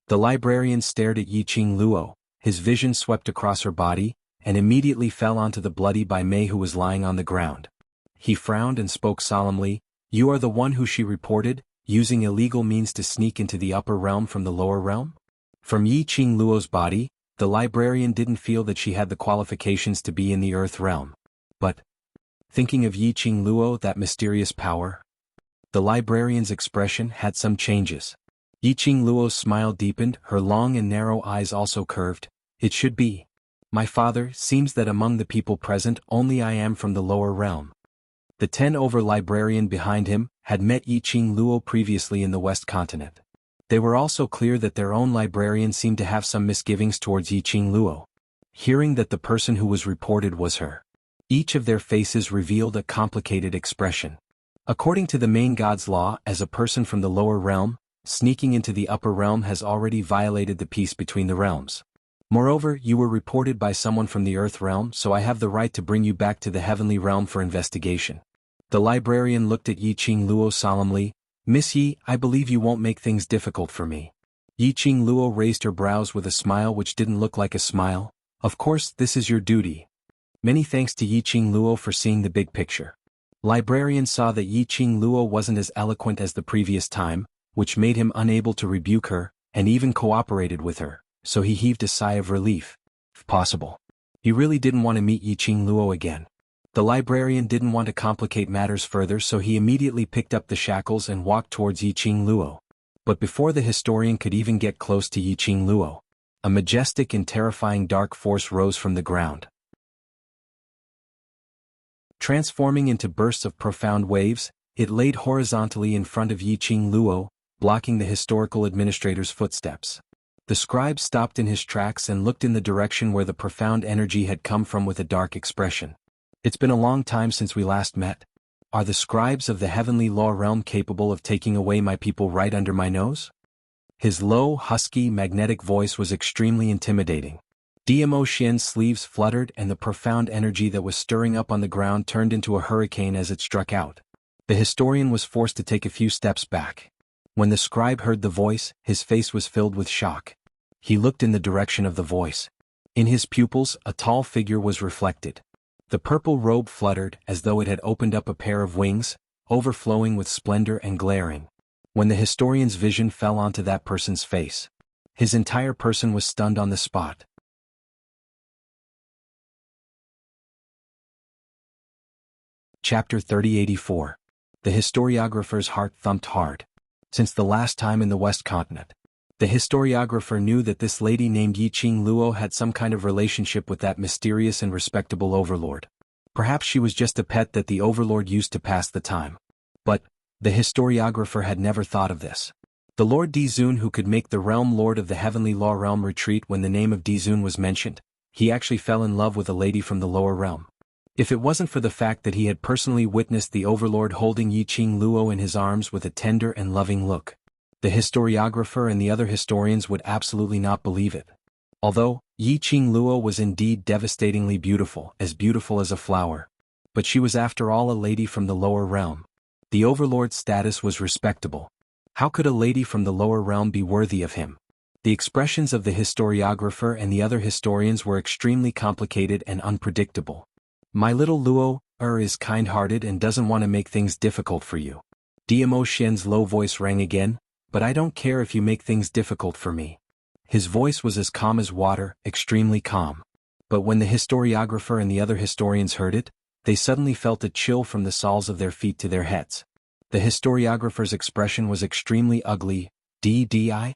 Speaker 1: The librarian stared at Yiqing Luo, his vision swept across her body, and immediately fell onto the bloody Bai Mei who was lying on the ground. He frowned and spoke solemnly, "You are the one who she reported, using illegal means to sneak into the upper realm from the lower realm?" From Yiqing Luo's body, the librarian didn't feel that she had the qualifications to be in the earth realm. But, thinking of Yiqing Luo, that mysterious power, the librarian's expression had some changes. Yiqing Luo's smile deepened, her long and narrow eyes also curved. "It should be. My father, seems that among the people present only I am from the lower realm." The 10 over librarian behind him had met Yiqing Luo previously in the West Continent. They were also clear that their own librarian seemed to have some misgivings towards Yiqing Luo. Hearing that the person who was reported was her, each of their faces revealed a complicated expression. According to the main god's law, as a person from the lower realm, sneaking into the upper realm has already violated the peace between the realms. Moreover, you were reported by someone from the earth realm, so I have the right to bring you back to the heavenly realm for investigation. The librarian looked at Yiqing Luo solemnly. "Miss Yi, I believe you won't make things difficult for me. Yiqing Luo raised her brows with a smile which didn't look like a smile. Of course, this is your duty. Many thanks to Yiqing Luo for seeing the big picture. Librarian saw that Yiqing Luo wasn't as eloquent as the previous time, which made him unable to rebuke her, and even cooperated with her, so he heaved a sigh of relief. If possible. He really didn't want to meet Yiqing Luo again. The librarian didn't want to complicate matters further, so he immediately picked up the shackles and walked towards Yiqing Luo. But before the historian could even get close to Yiqing Luo, a majestic and terrifying dark force rose from the ground. Transforming into bursts of profound waves, it laid horizontally in front of Yiqing Luo, blocking the historical administrator's footsteps. The scribe stopped in his tracks and looked in the direction where the profound energy had come from with a dark expression. It's been a long time since we last met. Are the scribes of the heavenly law realm capable of taking away my people right under my nose? His low, husky, magnetic voice was extremely intimidating. Dmo Xian's sleeves fluttered and the profound energy that was stirring up on the ground turned into a hurricane as it struck out. The historian was forced to take a few steps back. When the scribe heard the voice, his face was filled with shock. He looked in the direction of the voice. In his pupils, a tall figure was reflected. The purple robe fluttered as though it had opened up a pair of wings, overflowing with splendor and glaring. When the historian's vision fell onto that person's face, his entire person was stunned on the spot. Chapter 3084. The historiographer's heart thumped hard. Since the last time in the West Continent, the historiographer knew that this lady named Yiqing Luo had some kind of relationship with that mysterious and respectable overlord. Perhaps she was just a pet that the overlord used to pass the time. But the historiographer had never thought of this. The Lord Dizun, who could make the realm lord of the heavenly law realm retreat when the name of Dizun was mentioned, he actually fell in love with a lady from the lower realm. If it wasn't for the fact that he had personally witnessed the overlord holding Yiqing Luo in his arms with a tender and loving look, the historiographer and the other historians would absolutely not believe it. Although Yiqing Luo was indeed devastatingly beautiful as a flower, but she was after all a lady from the lower realm. The overlord's status was respectable. How could a lady from the lower realm be worthy of him? The expressions of the historiographer and the other historians were extremely complicated and unpredictable. My little Luo is kind-hearted and doesn't want to make things difficult for you. Dmo Xian's low voice rang again, but I don't care if you make things difficult for me. His voice was as calm as water, extremely calm. But when the historiographer and the other historians heard it, they suddenly felt a chill from the soles of their feet to their heads. The historiographer's expression was extremely ugly. I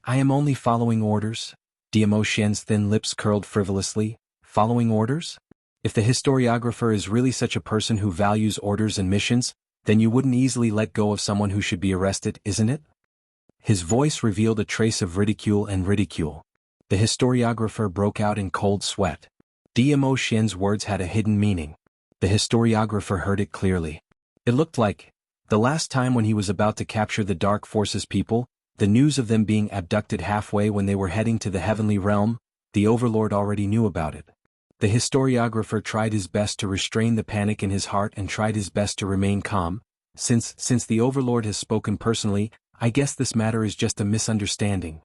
Speaker 1: am only following orders. Dmo Xian's thin lips curled frivolously. Following orders? If the historiographer is really such a person who values orders and missions, then you wouldn't easily let go of someone who should be arrested, isn't it? His voice revealed a trace of ridicule. The historiographer broke out in cold sweat. Dmo Xian's words had a hidden meaning. The historiographer heard it clearly. It looked like, the last time when he was about to capture the Dark Forces people, the news of them being abducted halfway when they were heading to the heavenly realm, the overlord already knew about it. The historiographer tried his best to restrain the panic in his heart and tried his best to remain calm. Since the overlord has spoken personally, I guess this matter is just a misunderstanding.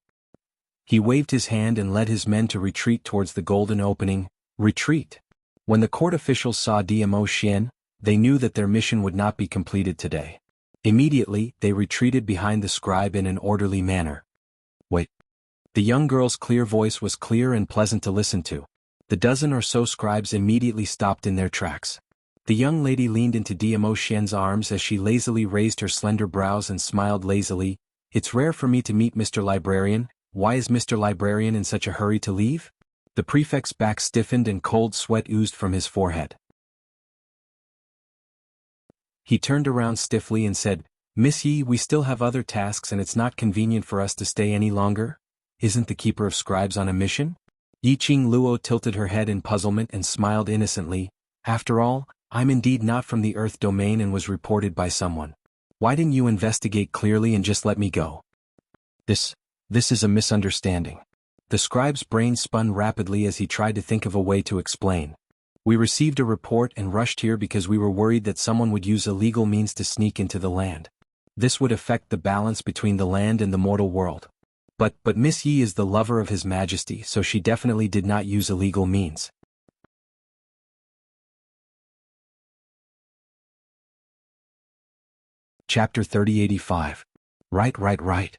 Speaker 1: He waved his hand and led his men to retreat towards the golden opening. Retreat. When the court officials saw Dmo Xian, they knew that their mission would not be completed today. Immediately, they retreated behind the scribe in an orderly manner. Wait. The young girl's clear voice was clear and pleasant to listen to. The dozen or so scribes immediately stopped in their tracks. The young lady leaned into Dmo Xian's arms as she lazily raised her slender brows and smiled lazily. It's rare for me to meet Mr. Librarian. Why is Mr. Librarian in such a hurry to leave? The prefect's back stiffened and cold sweat oozed from his forehead. He turned around stiffly and said, Miss Yi, we still have other tasks and it's not convenient for us to stay any longer. Isn't the keeper of scribes on a mission? Yiqing Luo tilted her head in puzzlement and smiled innocently. After all, I'm indeed not from the Earth domain and was reported by someone. Why didn't you investigate clearly and just let me go? This is a misunderstanding. The scribe's brain spun rapidly as he tried to think of a way to explain. We received a report and rushed here because we were worried that someone would use illegal means to sneak into the land. This would affect the balance between the land and the mortal world. But Miss Yi is the lover of His Majesty, so she definitely did not use illegal means. Chapter 3085. Right.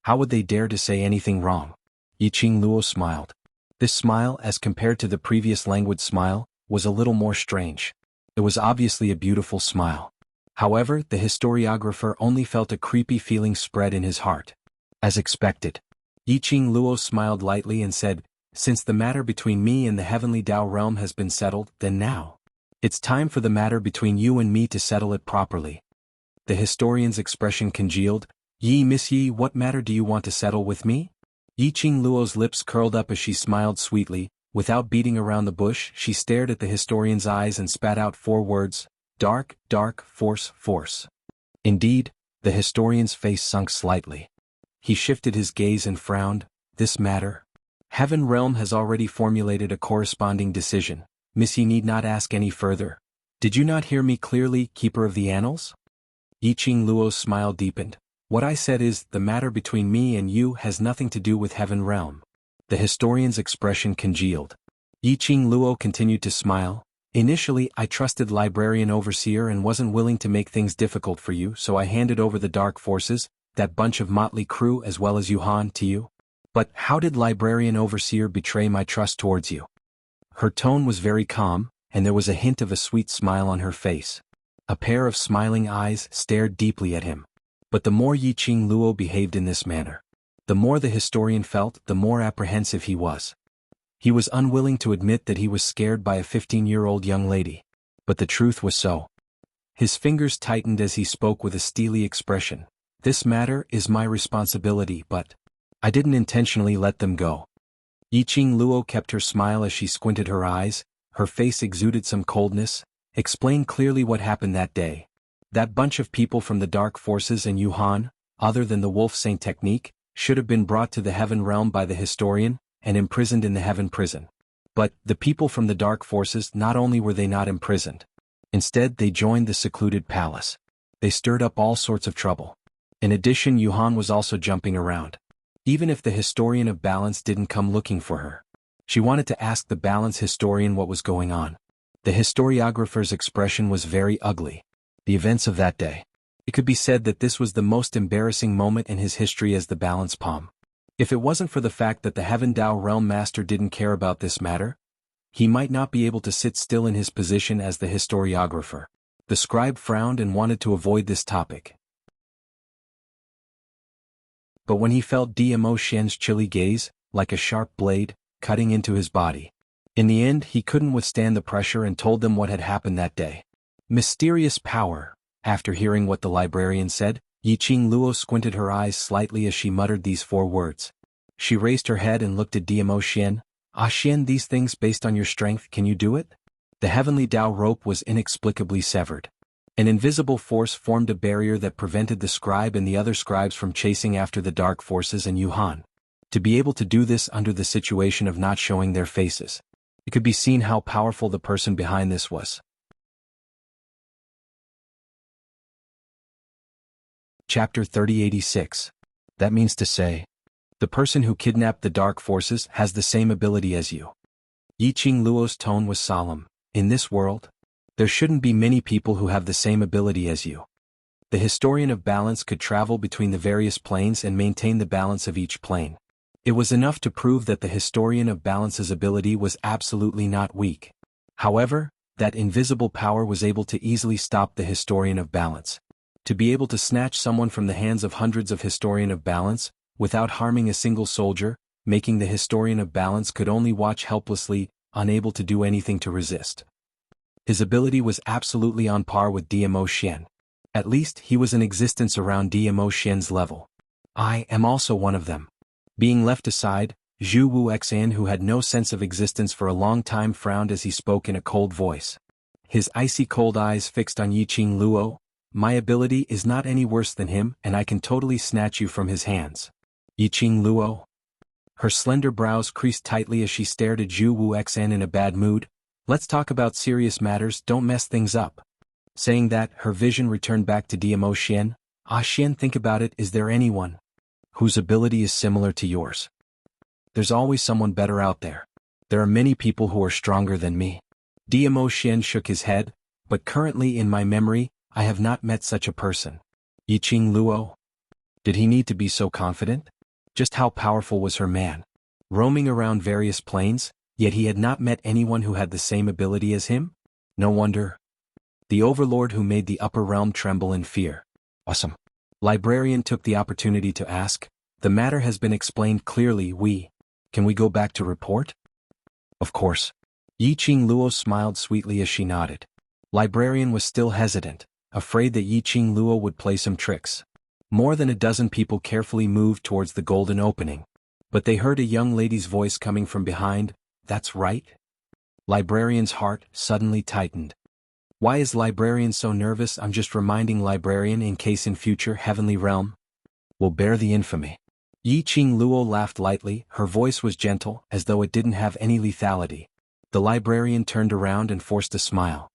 Speaker 1: How would they dare to say anything wrong? Yiqing Luo smiled. This smile, as compared to the previous languid smile, was a little more strange. It was obviously a beautiful smile. However, the historiographer only felt a creepy feeling spread in his heart. As expected. Yiqing Luo smiled lightly and said, "Since the matter between me and the heavenly Tao realm has been settled, then now. It's time for the matter between you and me to settle it properly." The historian's expression congealed. Miss Yi, what matter do you want to settle with me?" Yiqing Luo's lips curled up as she smiled sweetly. Without beating around the bush, she stared at the historian's eyes and spat out 4 words, dark, force. Indeed, the historian's face sunk slightly. He shifted his gaze and frowned. This matter? Heaven Realm has already formulated a corresponding decision. Miss Yi need not ask any further. Did you not hear me clearly, Keeper of the Annals? Yiqing Luo's smile deepened. What I said is, the matter between me and you has nothing to do with Heaven Realm. The historian's expression congealed. Yiqing Luo continued to smile. Initially, I trusted Librarian Overseer and wasn't willing to make things difficult for you, so I handed over the dark forces, that bunch of motley crew as well as Xuanhuan, to you. But how did Librarian Overseer betray my trust towards you? Her tone was very calm, and there was a hint of a sweet smile on her face. A pair of smiling eyes stared deeply at him. But the more Yiqing Luo behaved in this manner, the more the historian felt, the more apprehensive he was. He was unwilling to admit that he was scared by a 15-year-old young lady. But the truth was so. His fingers tightened as he spoke with a steely expression. This matter is my responsibility, but I didn't intentionally let them go. Yiqing Luo kept her smile as she squinted her eyes. Her face exuded some coldness. Explain clearly what happened that day. That bunch of people from the Dark Forces and Xuanhuan, other than the Wolf Saint technique, should have been brought to the Heaven Realm by the historian, and imprisoned in the Heaven Prison. But, the people from the Dark Forces, not only were they not imprisoned. Instead, they joined the secluded palace. They stirred up all sorts of trouble. In addition, Xuanhuan was also jumping around. Even if the historian of balance didn't come looking for her, she wanted to ask the balance historian what was going on. The historiographer's expression was very ugly. The events of that day. It could be said that this was the most embarrassing moment in his history as the balance palm. If it wasn't for the fact that the Heaven Tao Realm Master didn't care about this matter, he might not be able to sit still in his position as the historiographer. The scribe frowned and wanted to avoid this topic. But when he felt Dmo Xian's chilly gaze, like a sharp blade, cutting into his body, in the end he couldn't withstand the pressure and told them what had happened that day. Mysterious power. After hearing what the librarian said, Yiqing Luo squinted her eyes slightly as she muttered these 4 words. She raised her head and looked at Dmo Xian. Xian, these things based on your strength, can you do it? The heavenly Tao rope was inexplicably severed. An invisible force formed a barrier that prevented the scribe and the other scribes from chasing after the dark forces and Xuanhuan. To be able to do this under the situation of not showing their faces. It could be seen how powerful the person behind this was. Chapter 3086. That means to say, the person who kidnapped the dark forces has the same ability as you. Yiqing Luo's tone was solemn. In this world, there shouldn't be many people who have the same ability as you. The historian of balance could travel between the various planes and maintain the balance of each plane. It was enough to prove that the historian of balance's ability was absolutely not weak. However, that invisible power was able to easily stop the historian of balance. To be able to snatch someone from the hands of hundreds of historian of balance, without harming a single soldier, making the historian of balance could only watch helplessly, unable to do anything to resist. His ability was absolutely on par with Dmo Xian. At least, he was in existence around Dmo Xian's level. I am also one of them. Being left aside, Zhu Wuxian, who had no sense of existence for a long time, frowned as he spoke in a cold voice. His icy cold eyes fixed on Yiqing Luo. My ability is not any worse than him, and I can totally snatch you from his hands. Yiqing Luo. Her slender brows creased tightly as she stared at Zhu Wuxian in a bad mood. Let's talk about serious matters, don't mess things up. Saying that, her vision returned back to Dmo Xian. Xian, think about it, is there anyone whose ability is similar to yours. There's always someone better out there. There are many people who are stronger than me. Dmo Xian shook his head, but currently in my memory, I have not met such a person. Yiqing Luo? Did he need to be so confident? Just how powerful was her man? Roaming around various planes, yet he had not met anyone who had the same ability as him? No wonder. The overlord who made the upper realm tremble in fear. Awesome. Librarian took the opportunity to ask, the matter has been explained clearly. Can we go back to report? Of course. Yiqing Luo smiled sweetly as she nodded. Librarian was still hesitant, afraid that Yiqing Luo would play some tricks. More than a dozen people carefully moved towards the golden opening. But they heard a young lady's voice coming from behind. That's right. Librarian's heart suddenly tightened. Why is Librarian so nervous? I'm just reminding Librarian in case in future heavenly realm will bear the infamy. Yiqing Luo laughed lightly, her voice was gentle, as though it didn't have any lethality. The Librarian turned around and forced a smile.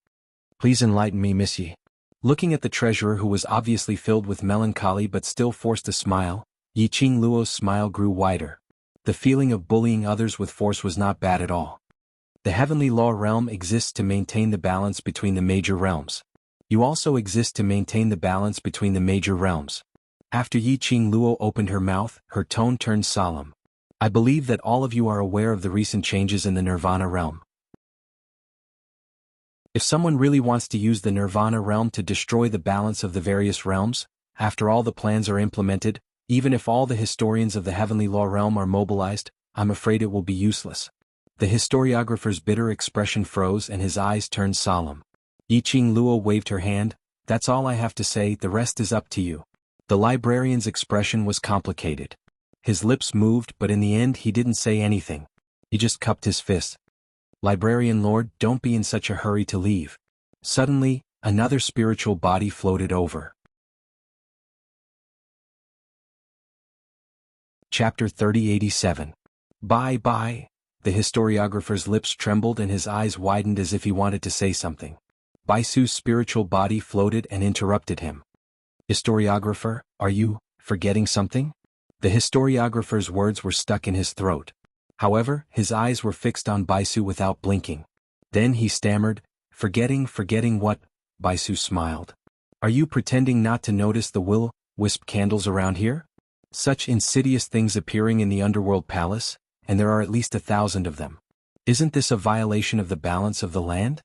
Speaker 1: Please enlighten me, Miss Yi. Looking at the treasurer who was obviously filled with melancholy but still forced a smile, Yiqing Luo's smile grew wider. The feeling of bullying others with force was not bad at all. The heavenly law realm exists to maintain the balance between the major realms. You also exist to maintain the balance between the major realms. After Yiqing Luo opened her mouth, her tone turned solemn. I believe that all of you are aware of the recent changes in the Nirvana realm. If someone really wants to use the Nirvana realm to destroy the balance of the various realms, after all the plans are implemented, even if all the historians of the heavenly law realm are mobilized, I'm afraid it will be useless. The historiographer's bitter expression froze and his eyes turned solemn. Yiqing Luo waved her hand. That's all I have to say, the rest is up to you. The librarian's expression was complicated. His lips moved, but in the end he didn't say anything. He just cupped his fist. Librarian Lord, don't be in such a hurry to leave. Suddenly, another spiritual body floated over. Chapter 3087. Bye. The historiographer's lips trembled and his eyes widened as if he wanted to say something. Baisu's spiritual body floated and interrupted him. Historiographer, are you forgetting something? The historiographer's words were stuck in his throat. However, his eyes were fixed on Baisu without blinking. Then he stammered, forgetting what? Baisu smiled. Are you pretending not to notice the will-wisp candles around here? Such insidious things appearing in the underworld palace, and there are at least 1,000 of them. Isn't this a violation of the balance of the land?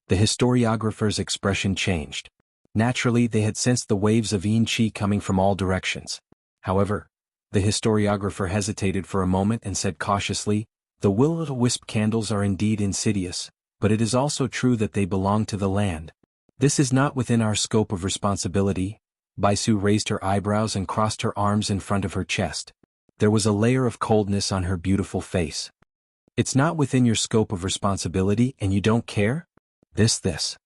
Speaker 1: The historiographer's expression changed. Naturally, they had sensed the waves of yin qi coming from all directions. However, the historiographer hesitated for a moment and said cautiously, the will-o-wisp candles are indeed insidious, but it is also true that they belong to the land. This is not within our scope of responsibility. Baisu raised her eyebrows and crossed her arms in front of her chest. There was a layer of coldness on her beautiful face. It's not within your scope of responsibility and you don't care? This. The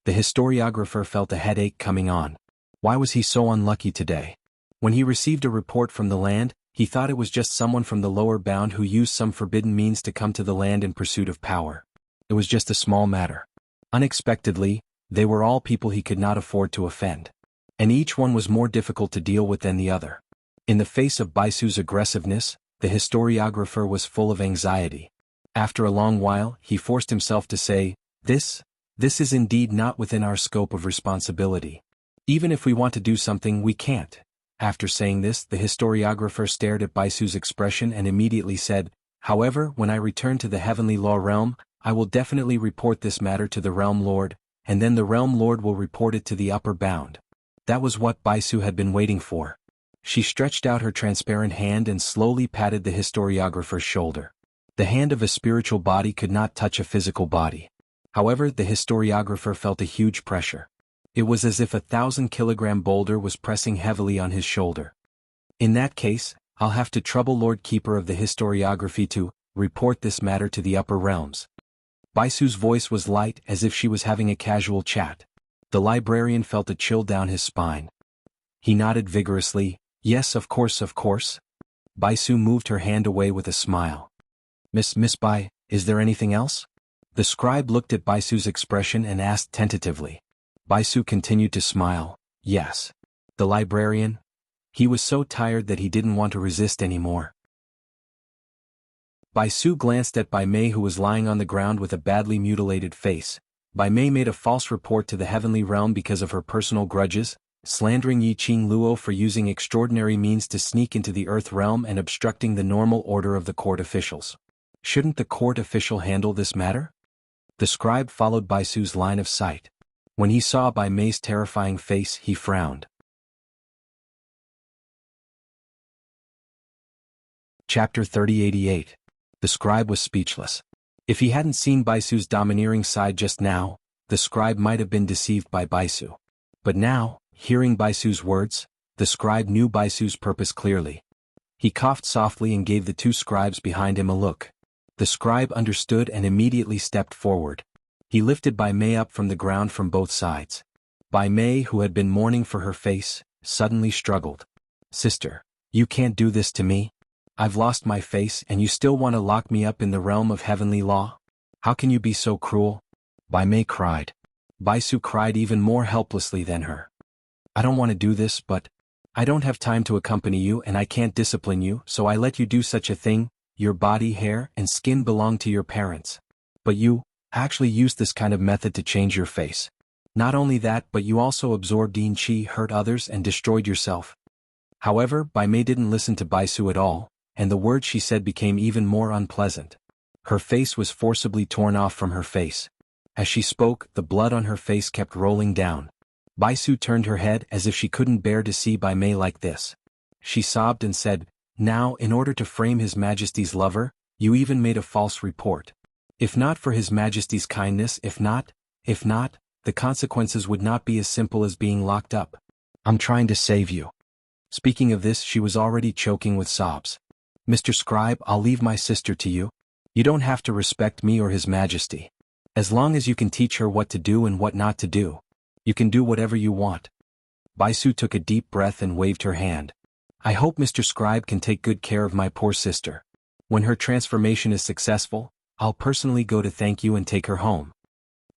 Speaker 1: historiographer felt a headache coming on. Why was he so unlucky today? When he received a report from the land, he thought it was just someone from the lower bound who used some forbidden means to come to the land in pursuit of power. It was just a small matter. Unexpectedly, they were all people he could not afford to offend. And each one was more difficult to deal with than the other. In the face of Baisu's aggressiveness, the historiographer was full of anxiety. After a long while, he forced himself to say, This is indeed not within our scope of responsibility. Even if we want to do something, we can't. After saying this, the historiographer stared at Baisu's expression and immediately said, However, when I return to the heavenly law realm, I will definitely report this matter to the realm lord, and then the realm lord will report it to the upper bound. That was what Baisu had been waiting for. She stretched out her transparent hand and slowly patted the historiographer's shoulder. The hand of a spiritual body could not touch a physical body. However, the historiographer felt a huge pressure. It was as if a 1,000-kilogram boulder was pressing heavily on his shoulder. In that case, I'll have to trouble Lord Keeper of the Historiography to report this matter to the upper realms. Baisu's voice was light as if she was having a casual chat. The librarian felt a chill down his spine. He nodded vigorously, Yes, of course. Baisu moved her hand away with a smile. Miss Bai, is there anything else? The scribe looked at Baisu's expression and asked tentatively. Baisu continued to smile, Yes. The librarian? He was so tired that he didn't want to resist anymore. Bai Su glanced at Bai Mei, who was lying on the ground with a badly mutilated face. Bai Mei made a false report to the heavenly realm because of her personal grudges, slandering Yiqing Luo for using extraordinary means to sneak into the earth realm and obstructing the normal order of the court officials. Shouldn't the court official handle this matter? The scribe followed Bai Su's line of sight. When he saw Bai Mei's terrifying face, he frowned. Chapter 3088. The scribe was speechless. If he hadn't seen Bai Su's domineering side just now, the scribe might have been deceived by Bai Su. But now, hearing Bai Su's words, the scribe knew Bai Su's purpose clearly. He coughed softly and gave the two scribes behind him a look. The scribe understood and immediately stepped forward. He lifted Bai Mei up from the ground from both sides. Bai Mei, who had been mourning for her face, suddenly struggled. "Sister, you can't do this to me. I've lost my face and you still want to lock me up in the realm of heavenly law? How can you be so cruel?" Bai Mei cried. Bai Su cried even more helplessly than her. "I don't want to do this, but I don't have time to accompany you and I can't discipline you, so I let you do such a thing. Your body, hair, and skin belong to your parents. But you actually used this kind of method to change your face. Not only that, but you also absorbed yin qi, hurt others, and destroyed yourself." However, Bai Mei didn't listen to Bai Su at all, and the words she said became even more unpleasant. Her face was forcibly torn off from her face. As she spoke, the blood on her face kept rolling down. Bai Su turned her head as if she couldn't bear to see Bai Mei like this. She sobbed and said, "Now, in order to frame His Majesty's lover, you even made a false report. If not for His Majesty's kindness, if not, the consequences would not be as simple as being locked up. I'm trying to save you." Speaking of this, she was already choking with sobs. "Mr. Scribe, I'll leave my sister to you. You don't have to respect me or His Majesty. As long as you can teach her what to do and what not to do, you can do whatever you want." Bai Su took a deep breath and waved her hand. "I hope Mr. Scribe can take good care of my poor sister. When her transformation is successful, I'll personally go to thank you and take her home."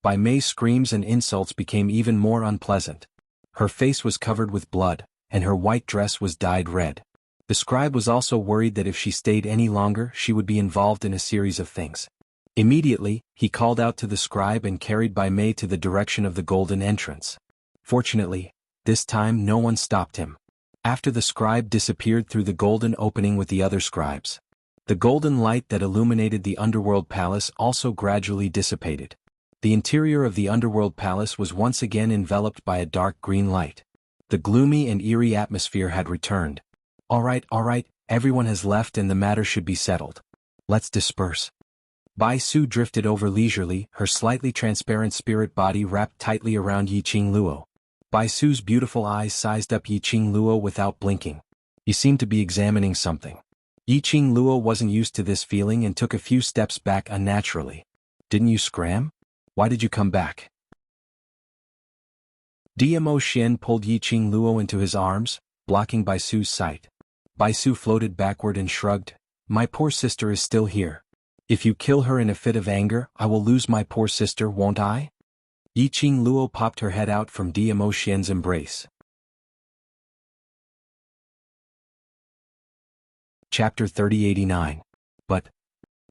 Speaker 1: Bai Mei's screams and insults became even more unpleasant. Her face was covered with blood, and her white dress was dyed red. The scribe was also worried that if she stayed any longer, she would be involved in a series of things. Immediately, he called out to the scribe and carried Bai Mei to the direction of the golden entrance. Fortunately, this time no one stopped him. After the scribe disappeared through the golden opening with the other scribes, the golden light that illuminated the underworld palace also gradually dissipated. The interior of the underworld palace was once again enveloped by a dark green light. The gloomy and eerie atmosphere had returned. All right, everyone has left and the matter should be settled. Let's disperse." Bai Su drifted over leisurely, her slightly transparent spirit body wrapped tightly around Yiqing Luo. Bai Su's beautiful eyes sized up Yiqing Luo without blinking. He seemed to be examining something. Yiqing Luo wasn't used to this feeling and took a few steps back unnaturally. "Didn't you scram? Why did you come back?" Diamo Xian pulled Yiqing Luo into his arms, blocking Bai Su's sight. Bai Su floated backward and shrugged. "My poor sister is still here. If you kill her in a fit of anger, I will lose my poor sister, won't I?" Yiqing Luo popped her head out from Diamo Xian's embrace. Chapter 3089. But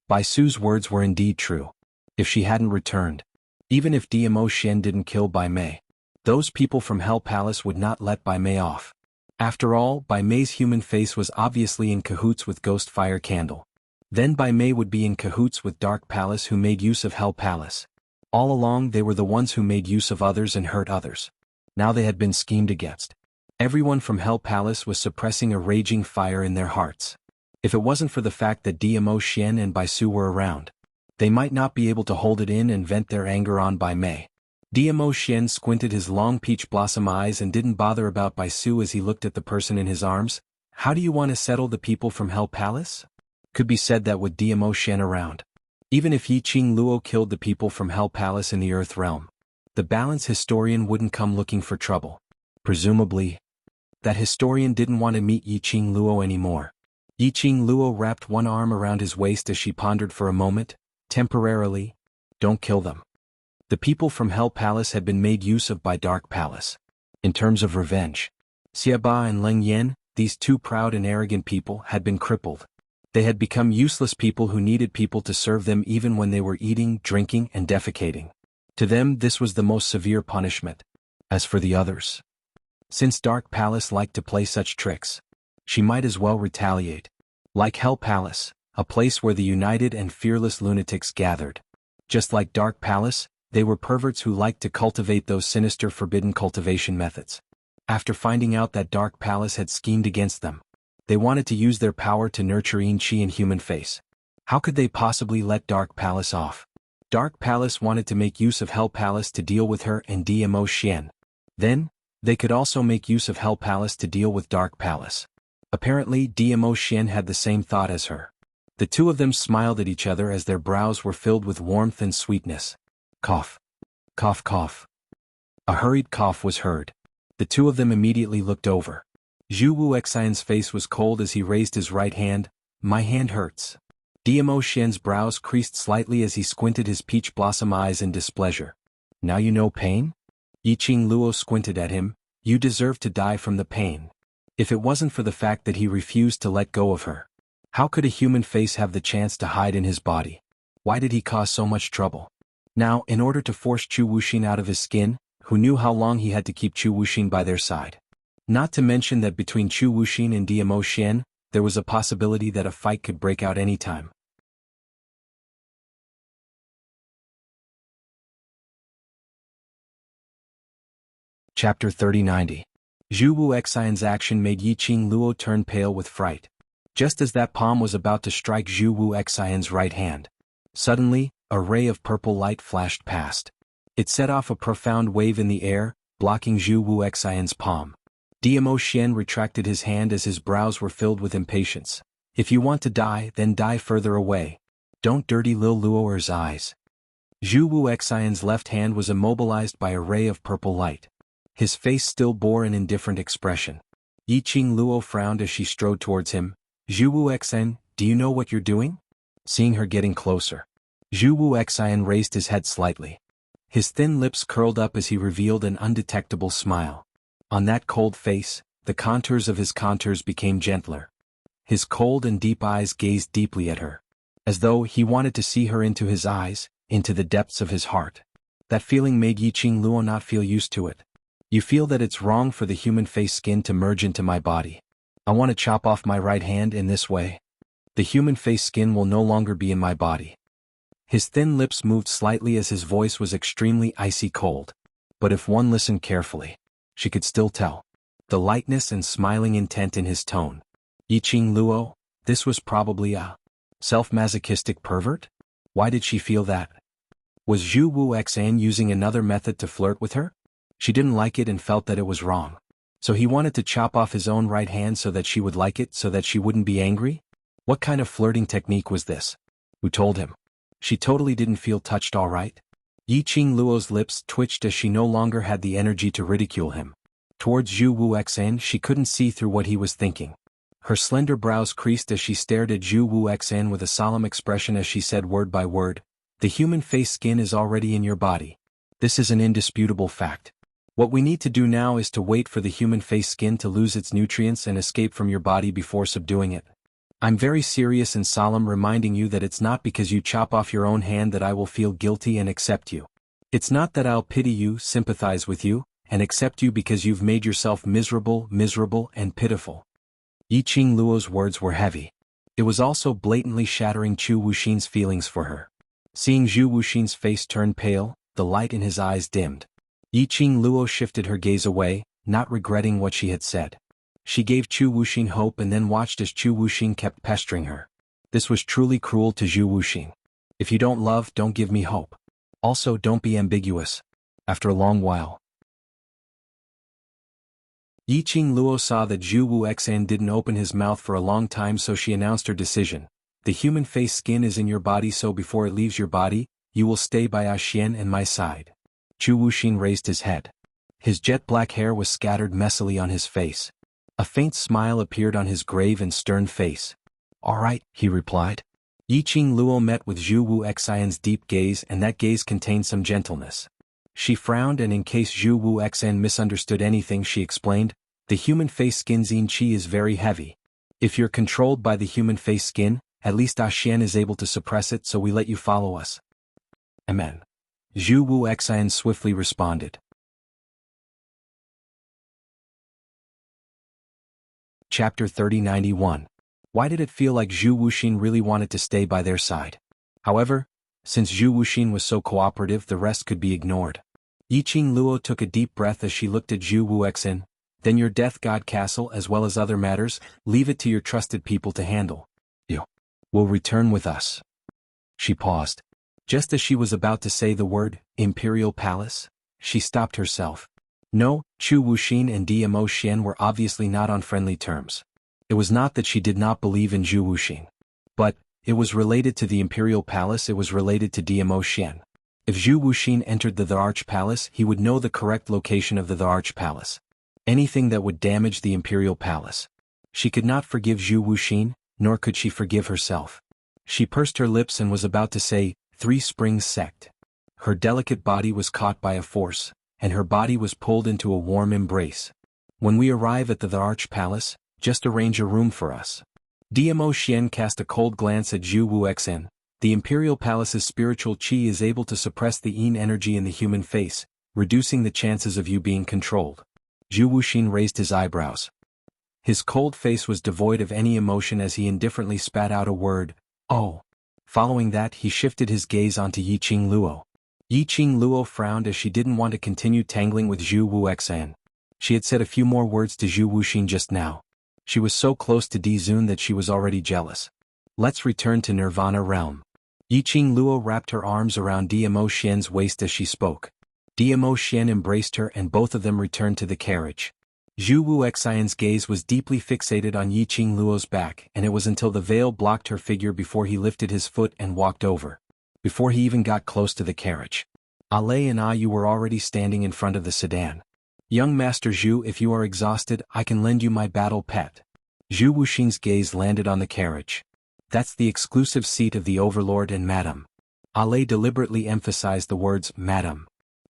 Speaker 1: Bai Su's words were indeed true. If she hadn't returned, even if Diamo Xian didn't kill Bai Mei, those people from Hell Palace would not let Bai Mei off. After all, Bai Mei's human face was obviously in cahoots with Ghost Fire Candle. Then Bai Mei would be in cahoots with Dark Palace, who made use of Hell Palace. All along they were the ones who made use of others and hurt others. Now they had been schemed against. Everyone from Hell Palace was suppressing a raging fire in their hearts. If it wasn't for the fact that Diamo Xian and Bai Su were around, they might not be able to hold it in and vent their anger on Bai Mei. Diamo Xian squinted his long peach blossom eyes and didn't bother about Bai Su as he looked at the person in his arms. "How do you want to settle the people from Hell Palace?" Could be said that with Diamo Xian around. Even if Yiqing Luo killed the people from Hell Palace in the Earth Realm, the balance historian wouldn't come looking for trouble. Presumably, that historian didn't want to meet Yiqing Luo anymore. Yiqing Luo wrapped one arm around his waist as she pondered for a moment. Temporarily, don't kill them. The people from Hell Palace had been made use of by Dark Palace. In terms of revenge, Xiaba and Leng Yan, these two proud and arrogant people had been crippled. They had become useless people who needed people to serve them even when they were eating, drinking, and defecating. To them this was the most severe punishment. As for the others, since Dark Palace liked to play such tricks, she might as well retaliate. Like Hell Palace, a place where the united and fearless lunatics gathered. Just like Dark Palace, they were perverts who liked to cultivate those sinister forbidden cultivation methods. After finding out that Dark Palace had schemed against them, they wanted to use their power to nurture xianxia in human face. How could they possibly let Dark Palace off? Dark Palace wanted to make use of Hell Palace to deal with her and Dmo Xian. Then, they could also make use of Hell Palace to deal with Dark Palace. Apparently Dmo Xian had the same thought as her. The two of them smiled at each other as their brows were filled with warmth and sweetness. Cough. Cough cough. A hurried cough was heard. The two of them immediately looked over. Zhu Wuxian's face was cold as he raised his right hand. My hand hurts. Dmo Xian's brows creased slightly as he squinted his peach blossom eyes in displeasure. Now you know pain? Yiqing Luo squinted at him. You deserve to die from the pain. If it wasn't for the fact that he refused to let go of her, how could a human face have the chance to hide in his body? Why did he cause so much trouble? Now, in order to force Chu Wuxin out of his skin, who knew how long he had to keep Chu Wuxin by their side? Not to mention that between Chu Wuxin and Dmo Xian, there was a possibility that a fight could break out any time. Chapter 3090. Zhu Wuxian's action made Yiqing Luo turn pale with fright. Just as that palm was about to strike Zhu Wuxian's right hand, suddenly, a ray of purple light flashed past. It set off a profound wave in the air, blocking Zhu Wuxian's palm. Dmo Xian retracted his hand as his brows were filled with impatience. If you want to die, then die further away. Don't dirty Lil Luoer's eyes. Zhu Wuxian's left hand was immobilized by a ray of purple light. His face still bore an indifferent expression. Yiqing Luo frowned as she strode towards him. Zhu Wuxian, do you know what you're doing? Seeing her getting closer, Zhu Wuxian raised his head slightly. His thin lips curled up as he revealed an undetectable smile. On that cold face, the contours of his contours became gentler. His cold and deep eyes gazed deeply at her, as though he wanted to see her into his eyes, into the depths of his heart. That feeling made Yiqing Luo not feel used to it. You feel that it's wrong for the human face skin to merge into my body. I want to chop off my right hand in this way. The human face skin will no longer be in my body. His thin lips moved slightly as his voice was extremely icy cold. But if one listened carefully, she could still tell the lightness and smiling intent in his tone. Yiqing Luo, this was probably a self-masochistic pervert? Why did she feel that? Was Zhu Wuxian using another method to flirt with her? She didn't like it and felt that it was wrong. So he wanted to chop off his own right hand so that she would like it, so that she wouldn't be angry? What kind of flirting technique was this? Who told him? She totally didn't feel touched, all right? Yiqing Luo's lips twitched as she no longer had the energy to ridicule him. Towards Zhu Wuxian, she couldn't see through what he was thinking. Her slender brows creased as she stared at Zhu Wuxian with a solemn expression as she said word by word, the human face skin is already in your body. This is an indisputable fact. What we need to do now is to wait for the human face skin to lose its nutrients and escape from your body before subduing it. I'm very serious and solemn, reminding you that it's not because you chop off your own hand that I will feel guilty and accept you. It's not that I'll pity you, sympathize with you, and accept you because you've made yourself miserable, and pitiful. Yiqing Luo's words were heavy. It was also blatantly shattering Chu Wuxin's feelings for her. Seeing Zhu Wuxin's face turn pale, the light in his eyes dimmed. Yiqing Luo shifted her gaze away, not regretting what she had said. She gave Chu Wuxin hope and then watched as Chu Wuxin kept pestering her. This was truly cruel to Zhu Wuxin. If you don't love, don't give me hope. Also, don't be ambiguous. After a long while, Yiqing Luo saw that Zhu Wuxian didn't open his mouth for a long time, so she announced her decision. The human face skin is in your body, so before it leaves your body, you will stay by Xian and my side. Chu Wuxin raised his head. His jet-black hair was scattered messily on his face. A faint smile appeared on his grave and stern face. All right, he replied. Yiqing Luo met with Zhu Wuxian's deep gaze, and that gaze contained some gentleness. She frowned, and in case Zhu Wuxian misunderstood anything, she explained, The human face skin xianxia is very heavy. If you're controlled by the human face skin, at least Xian is able to suppress it, so we let you follow us. Amen. Zhu wuxian swiftly responded. Chapter 3091. Why did it feel like Zhu Wuxin really wanted to stay by their side? However, since Zhu Wuxin was so cooperative, the rest could be ignored. Yiqing Luo took a deep breath as she looked at Zhu Wuxian. Then your death god castle as well as other matters, leave it to your trusted people to handle. You will return with us. She paused. Just as she was about to say the word, Imperial Palace, she stopped herself. No, Chu Wuxin and Dmo Xian were obviously not on friendly terms. It was not that she did not believe in Zhu Wuxin. But, it was related to the Imperial Palace, it was related to Dmo Xian. If Zhu Wuxin entered the Arch Palace, he would know the correct location of the Arch Palace. Anything that would damage the Imperial Palace. She could not forgive Zhu Wuxin, nor could she forgive herself. She pursed her lips and was about to say, Three Springs Sect. Her delicate body was caught by a force, and her body was pulled into a warm embrace. When we arrive at the Arch Palace, just arrange a room for us. Dmo Xian cast a cold glance at Zhu Wuxian. The Imperial Palace's spiritual qi is able to suppress the yin energy in the human face, reducing the chances of you being controlled. Zhu Wuxin raised his eyebrows. His cold face was devoid of any emotion as he indifferently spat out a word, "Oh." Following that, he shifted his gaze onto Yiqing Luo. Yiqing Luo frowned as she didn't want to continue tangling with Zhu Wuxian. She had said a few more words to Zhu Wuxin just now. She was so close to Dizun that she was already jealous. Let's return to Nirvana Realm. Yiqing Luo wrapped her arms around Dmo Xian's waist as she spoke. Dmo Xian embraced her and both of them returned to the carriage. Zhu Wuxian's gaze was deeply fixated on Yiqing Luo's back, and it was until the veil blocked her figure before he lifted his foot and walked over. Before he even got close to the carriage. Ale and you were already standing in front of the sedan. Young Master Zhu, if you are exhausted, I can lend you my battle pet. Zhu Wuxin's gaze landed on the carriage. That's the exclusive seat of the Overlord and Madam. Ale deliberately emphasized the words, Madam.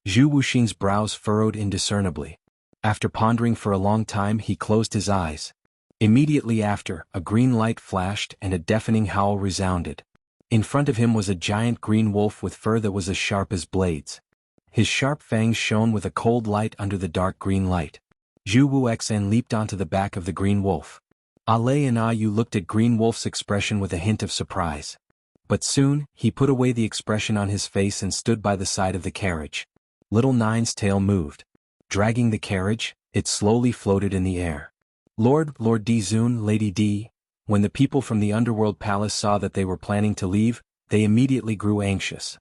Speaker 1: Zhu Wuxin's brows furrowed indiscernibly. After pondering for a long time, he closed his eyes. Immediately after, a green light flashed and a deafening howl resounded. In front of him was a giant green wolf with fur that was as sharp as blades. His sharp fangs shone with a cold light under the dark green light. Zhu Wuxian leaped onto the back of the green wolf. Ale and Yu looked at Green Wolf's expression with a hint of surprise. But soon, he put away the expression on his face and stood by the side of the carriage. Little Nine's tail moved. Dragging the carriage, it slowly floated in the air. Lord Dizun, Lady D, when the people from the Underworld Palace saw that they were planning to leave, they immediately grew anxious.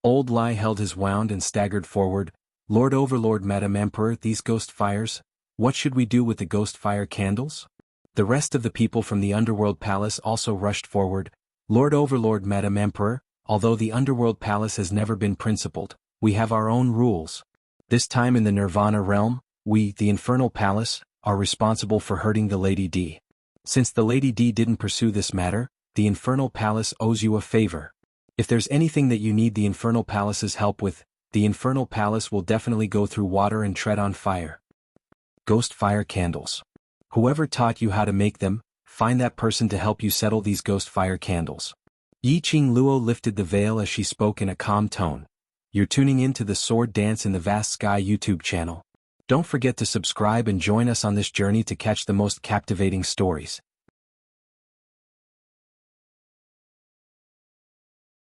Speaker 1: Old Lai held his wound and staggered forward. Lord Overlord, Madam Emperor, these ghost fires? What should we do with the ghost fire candles? The rest of the people from the Underworld Palace also rushed forward. Lord Overlord, Madam Emperor, although the Underworld Palace has never been principled, we have our own rules. This time in the Nirvana realm, we, the Infernal Palace, are responsible for hurting the Lady D. Since the Lady D didn't pursue this matter, the Infernal Palace owes you a favor. If there's anything that you need the Infernal Palace's help with, the Infernal Palace will definitely go through water and tread on fire. Ghost fire candles. Whoever taught you how to make them, find that person to help you settle these ghost fire candles. Yiqing Luo lifted the veil as she spoke in a calm tone. You're tuning in to the Sword Dance in the Vast Sky YouTube channel. Don't forget to subscribe and join us on this journey to catch the most captivating stories.